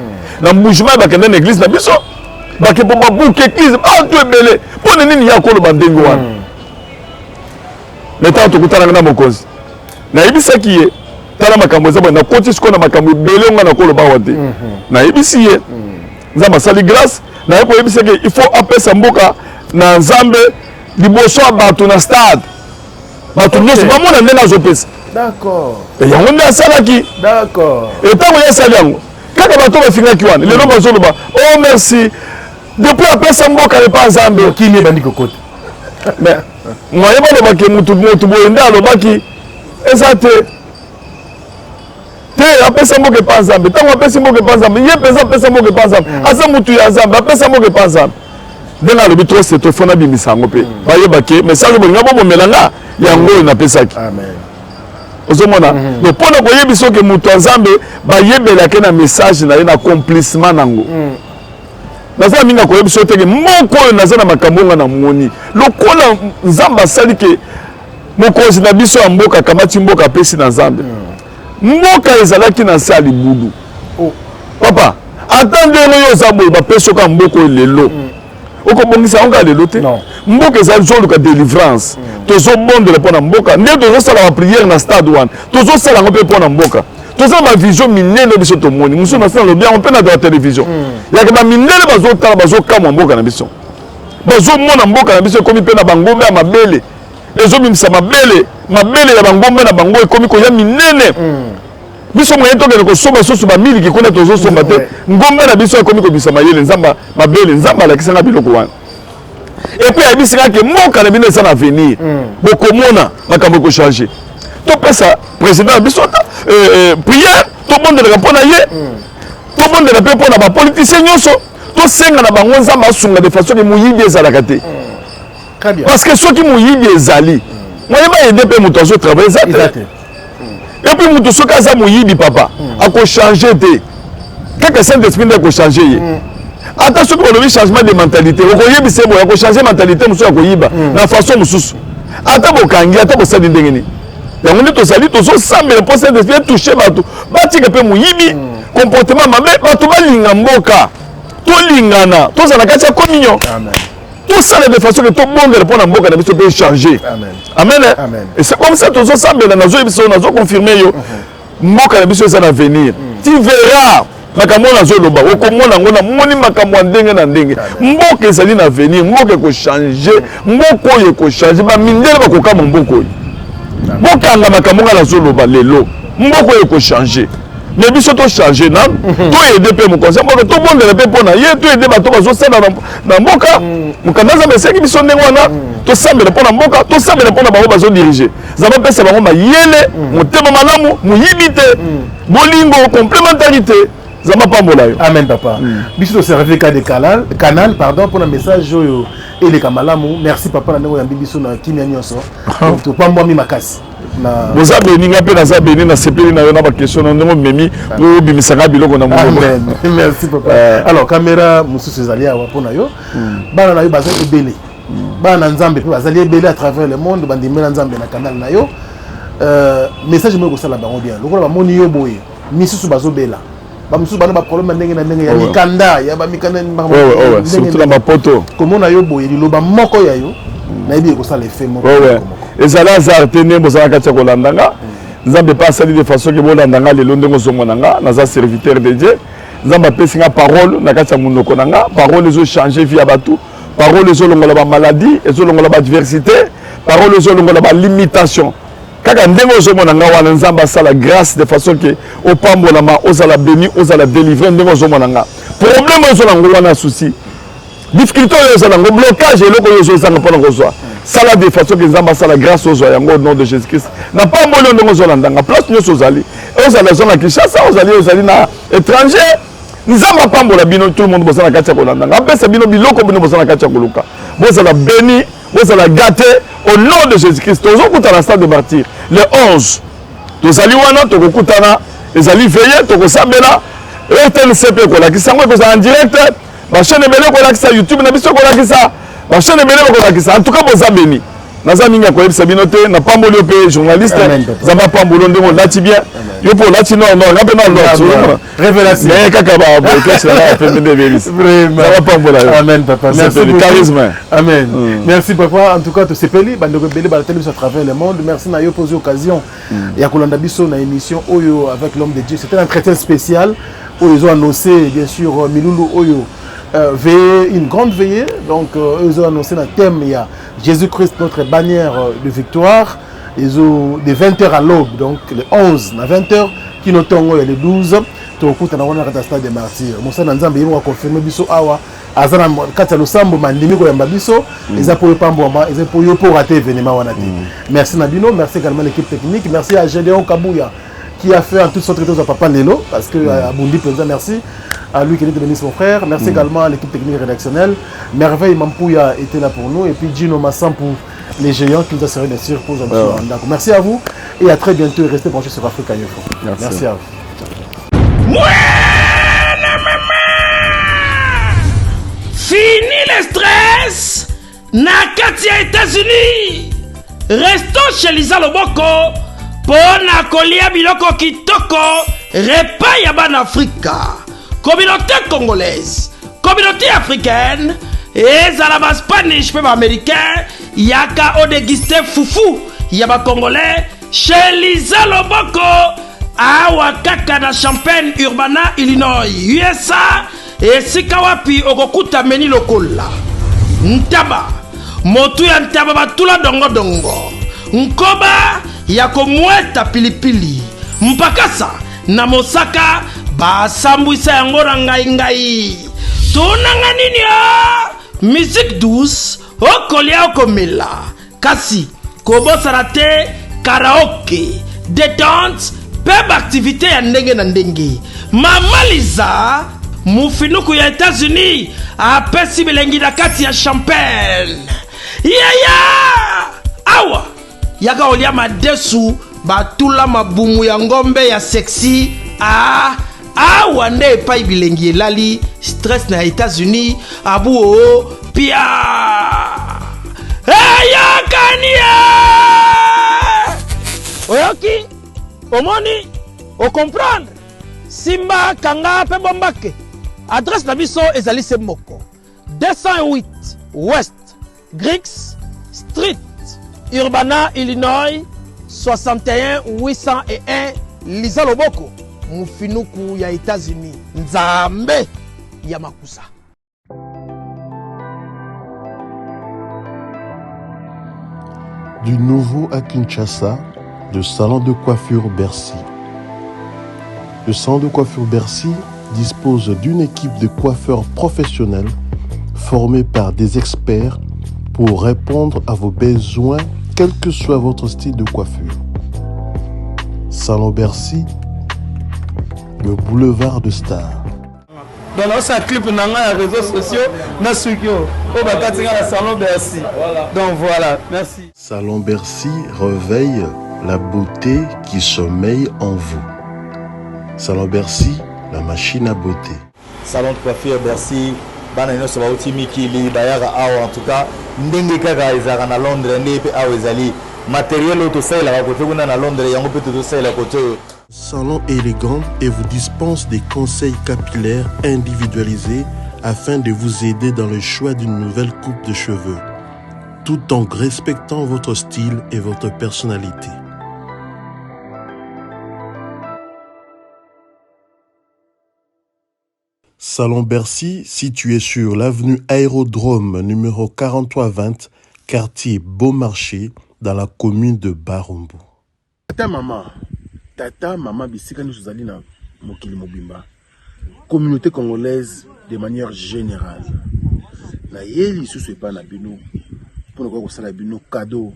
na mouvement bakende na église na biso bakepo babuka église bato ebele mpona nini ya koloba ndenge wana me ntango tokutananga na mokonzi nayebisaki ye tala makambo eza boye nakoti sikoyo na makambo ebele nga nakoloba awa te nayebisi ye nzambe asali grâce naye koyebisa ke il faut apesa mboka na nzambe liboso ya bato na stade bato nyonso bamona ndenge azopesa yango nde asalaki etango ye asali yango kaka bato bafingaki wana lelo bazoloba oh merci depuis apesa mboka epa nzambe okimi ebandi kokota mwaye balobaki mutu boye nde alobaki eza te apesa mboka epa nzambe ntango apesi mboka epa nzambe ye mpenza apesa mboka epa nzambe aza mutu ya nzambe apesa mboka epa nzambe ndenge alobi tro seto fo nabimisa yango mpe bayebaki message bolinga bomomela nga yango oyo napesaki ozomona donc mpona koyebisa oke mutu ya nzambe bayebelaki na message na ye na accomplissement nango naza mingi akoyebisa teke moko oyo naza na makambo nga na moni lokola nzambe asali ke mokonzi na biso ya mboka akamati mboka apesi na nzambe mboka ezalaki na se ya libudu papa attendez yo zabo ba peso ka mboko lelo okobongisa onga lelo te mboka ezali zoluka délivrance tozobondela mpo na mboka nde tozosala bapriere na stade wana tozosala yango mpe mpo na mboka tozala bavision minene biso tomoni mosusu nasala lobi yango mpe na la télévision yaka baminene bazotala bazokamwa mboka na biso bazomona mboka na biso ekomi mpe na bangombe ya mabele ezobimisa mabele ya bangombe na bango ekomi koya minene biso moyen tokende kosomba susu bamiliki kuna tozosomba te ngombe na biso ekomi kobisa mayele nzamba mabele nzamba alakisanga biloko wana epuis ayebisika ke mboka na bino eza na avenir bokomona makambo ekochange topesa président na biso priere tobondelaka mpo na ye tobondela mpe mpo na bapoliticien nyonso tosenga na bango nzambe asunga de façon ke moyibi ezalaka te parce que soki moyibi ezali moyen bayede mpe moto azotravaille eza te epuis moto soki aza moyibi papa akochange te kaka saint esprit nde akochange ye ata soki balobi changement de mentalité okoyebisa boye akochange mentalité mosusu akoyiba na façon mosusu ata bokangi ata bosali ndenge nini yango nde tozali tozosambela mpo saint esprit etouche bato batika mpe moyibi comportement mabe bato balinga mboka tolingana tozala kati ya communion tosala de façon ke tobondela mpo na mboka na biso mpe echange amen et c'est comme ça tozosambela nazoyebi biso nazoconfirme yo mboka na biso eza na avenir tu verras makambo nazoloba okomona yango namoni makambo ya ndenge na ndenge mboka ezali na avenir mboka ekochange mboka oyo ekochange bamindele bakokama mboka oyo bokanga makambo nga nazoloba lelo mboka oyo ekochange mais biso tochange nanu toyede mpe mokonzi mboka tobondela mpe mpo na ye toyede bato bazosala na mboka mokanda nzambe esengi biso ndenge wana tosambela mpo na mboka tosambela mpo na bango bazodirige nzambe apesa bango mayele motema malamu moyibi te bolingo complémentarité nzambe apambola yo amen papa biso toservi ka de canal pardon mpona message oyo eleka malamu merci papa na ndenge oyambi biso na kimia nyonso topambwami makasi boza beni nga mpe naza beni nasepeli na yo na baquestion na ndenge omemi po obimisaka biloko na mongongo merci papa alors caméra mosusu ezali awa mpo na yo bana na yo bazali ebele bana na nzambe mpe bazali ebele à travers le monde bandimela nzambe na canal na yo message moyo ekosala bango bien lokola bamoni yo boye misusu bazobela bamosusu bana baproblème ndenge na ndenge ya mikanda ya bamikanda surtout na mapoto komona yo boye liloba moko ya yo nayebi ekosala efe moko ezali hasard te nde bozala kati ya kolandanga nzambe mpe asali de façon ke bolandanga lelo ndenge ozomona nga naza serviteur de dieu nzambe apesi nga parole na kati ya monoko na nga parole ezochange vie ya bato parole ezolongola bamaladi ezolongola baadversité parole ezolongola balimitation kaka ndenge ozomona nga wana nzambe asala grâce de façon ke opambolama ozala béni ozala délivré ndenge ozomona nga problème ozola ngo wana souci difficulté oyo ozala ngo blocage eloko oyo ozozanga mpona kozwa sala de façon ke nzambe asala grâce ozwa yango au nom de jésus christ na pamboli oyo ndenge ozolandanga place nyonso ozali ozala zo na kinshasa ozali na étranger nzambe apambola bino tout le monde bozala na kati ya kolandanga apesa bino biloko bino bozala na kati ya koluka bozala béni bozala gâté au nom de jésus christ tozokutana na stade de martyr le 11 tozali wana tokokutana ezali veille tokosambela rtlc mpe ekolakisa yango ekozala en direct bachaîne ebele ekolakisa youtube na biso ekolakisa bachaîne ebele bakolakisa en tout cas boza beni naza mingi akoyebisa bino te na pamboli yo mpe journaliste nzambe apamboli ndenge olati bien yo mpe olati nord nga mpe nord kaka bapembe nde ebelisi nzambe apambola yo amen papa merci charisme amen merci papa en tout cas tosepeli bandeko ebele balateli biso à travers le monde merci na yo poser occasion ya kolanda biso na émission oyo avec l'homme de Dieu c'était un entretien spécial oyo ezo annoncé bien sûr milulu oyo veillée, une grande veillée, donc ils ont annoncé le thème, il y a Jésus-Christ, notre bannière de victoire, ils ont de 20h à l'aube, donc le 11 à 20h, qui nous tombe le 12, tu écoutes dans le stade des martyrs. Moussa Nanzambe, ils vont confirmer biso awa, azana kati lo sambo mandimi ko yamba biso, ils ont pour pamboma, ils ont pour rater événement wanati. Merci Nabino, merci également l'équipe technique, merci à Gédéon Kabouya qui a fait en toutes sortes de choses à Papa Lelo, parce que à Bundi Président, merci. À lui qui est béni son frère. Merci également à l'équipe technique rédactionnelle. Merveille Mampouya était là pour nous. Et puis Gino Massan pour les géants qui nous a servi bien sûr pour Jean-Michel. Merci à vous et à très bientôt. Restez branchés sur Africa Info. Merci à vous. Fini le stress. Nakatia États-Unis. Restons chez Lisa Loboko. Pona kolia biloko kitoko. Repa ya ban Afrika. communauté congolaise, communauté africaine, et Zalaba Spanish, même américain, yaka o dégusté foufou, yaba congolais, chez Lisa Loboko, awa kaka na Champaign, Urbana, Illinois, USA, et Sikawapi, okokuta meni lokola. Ntaba, motu ya ntaba batula dongo dongo, nkoba, yako mweta pilipili, mpakasa, na mosaka, basambwisa yango na ngai. Tonanga nini ya? Musique douce, okolia okomela. Kasi, kobosana te, karaoke, détente, peb activité ya ndenge na ndenge. Mama Liza, mufinuku ya États-Unis, apesi bilengi na kati ya Champaign. Awa, yaka olia madesu, batula mabumu ya ngombe ya sexy. Awa nde epai bilengi elali stress na États-Unis abu o pia eyakania oyoki omoni o comprendre simba kanga pe bombake adresse na biso ezali se moko 208 West Griggs Street Urbana Illinois 61 801 Lisa Loboko mufinuku ya États-Unis nzambe ya makusa. Du nouveau à Kinshasa, le salon de coiffure Bercy. Le salon de coiffure Bercy dispose d'une équipe de coiffeurs professionnels formés par des experts pour répondre à vos besoins, quel que soit votre style de coiffure. Salon Bercy, le boulevard de Star. Dans notre clip, on a les réseaux sociaux, na suikyo, au bakatinga la salon Bercy. Donc voilà, merci. Salon Bercy réveille la beauté qui sommeille en vous. Salon Bercy, la machine à beauté. Salon de coiffure Bercy, bana ino soba uti mikili bayara awa en tout cas ndenge kaka ezaka na Londres ndenge pe awa ezali matériel auto sale la côté kuna na Londres yango pe tout sale la côté. Salon élégant et vous dispense des conseils capillaires individualisés afin de vous aider dans le choix d'une nouvelle coupe de cheveux, tout en respectant votre style et votre personnalité. Salon Bercy, situé sur l'avenue Aérodrome numéro 4320, quartier Beaumarchais, dans la commune de Barumbu. Tata, maman, bisika nous allons na mokili mobimba. Communauté congolaise de manière générale. Na yeli sous pas na bino pour nous faire bino cadeau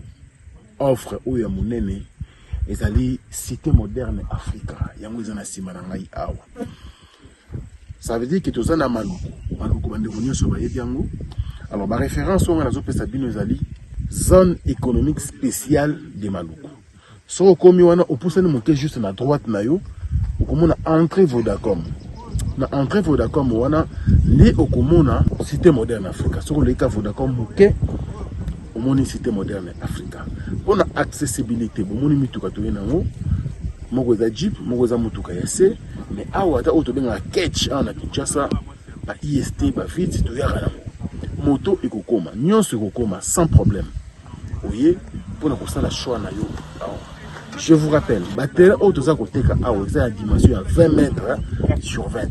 offre ou ya monene ezali cité moderne Africa. Yango ezana sima na ngai awa. Ça veut dire que tous na maluku bande venu so ba yango. Alors ma référence on a zo pesa bino ezali zone économique spéciale de Maluku. So komi wana opusani monter juste na droite na yo okomona entrée Vodacom. Na entrée Vodacom wana li okomona cité moderne Africa. So le ka Vodacom moke omoni cité moderne Africa. Pour la accessibilité bomoni mituka to yenango moko za Jeep moko za mutuka ya C mais awa ta auto benga catch na Kinshasa ba IST ba vite to yaka moto ekokoma nyonso ekokoma sans problème. Oye pour la choix na yo. Je vous rappelle, batterie auto koteka awa ça la dimension à 20 mètres sur 20.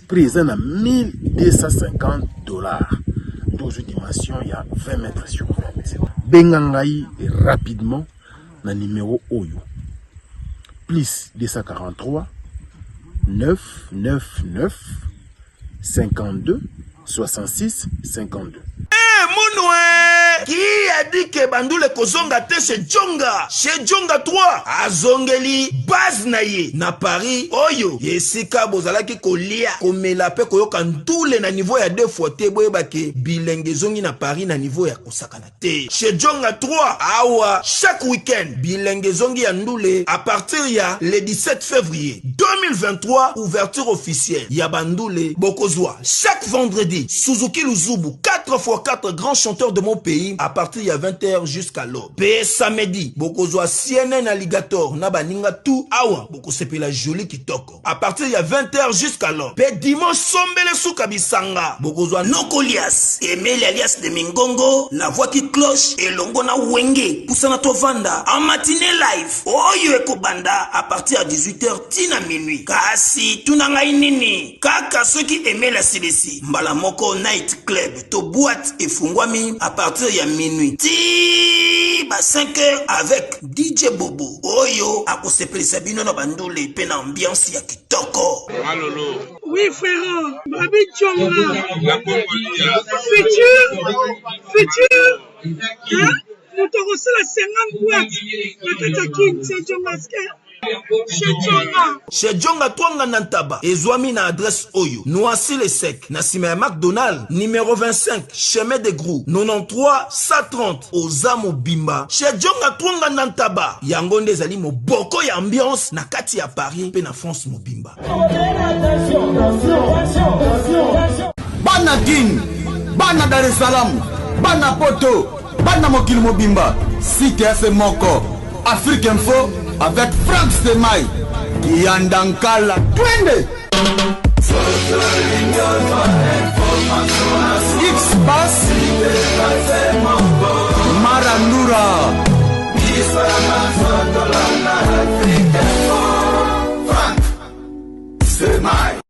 Prix à 1250 $. Dans une dimension il y a 20 mètres sur 20. Bengangai rapidement na numéro Oyo. Plus 243 999 52 66 52. Mounoué qui a dit que Bandoule kozonga te chez Djonga 3 azongeli base naye na Paris oyo yesika bozalaki kolia komela pe koyoka ntule na niveau ya 2 fois te boyebake bilenge zongi na Paris na niveau ya kosakana te chez Djonga 3 awa chaque week-end bilenge zongi ya ndule à partir ya le 17 février 2023 ouverture officielle ya Bandoule bokozwa chaque vendredi Suzuki Luzubu 4x4 grands chanteurs de mon pays Paris à partir de 20h jusqu'à l'aube. Pe samedi, bokozwa CNN Alligator na baninga tout awa bokosepela joli kitoko. À partir de 20h jusqu'à l'aube. Pe dimanche sombele suka bisanga, bokozwa Nokolias, Emile alias de Mingongo, la voix qui cloche et longo na wenge pusana tovanda en matinée live. Oyo ekobanda à partir à 18h tina minuit. Kasi tunanga inini kaka ceux qui aimaient la CDC mbala moko night club to boîte et fungwami à partir ya minuit ti ba 5h avec DJ Bobo oyo akosepelisa bino na bandule pe na ambiance ya kitoko. Malolo. Oui frère, Babi Tchonga. Futur. Hein? Nous te reçons la 50 boîtes. La Katakin, c'est Djongaske. Chez Djonga Twanga Nantaba, Ezwami na adresse Oyo, Noisy le Sec, Nassime McDonald, numéro 25, chemin de Grou, 93 130, Ozamo Bimba. Chez Djonga Twanga Nantaba, Yangonde Zali mo boko ya ambiance, na kati ya Paris, pe na France mo Bimba. Bana King, Bana Dar es Salaam, Bana Poto, Bana Mokil Mobimba, CTF Moko, Afrique Info, avec Frank Stemai, Yandankala, Twende. X-Bass, Marandura, Frank Stemai.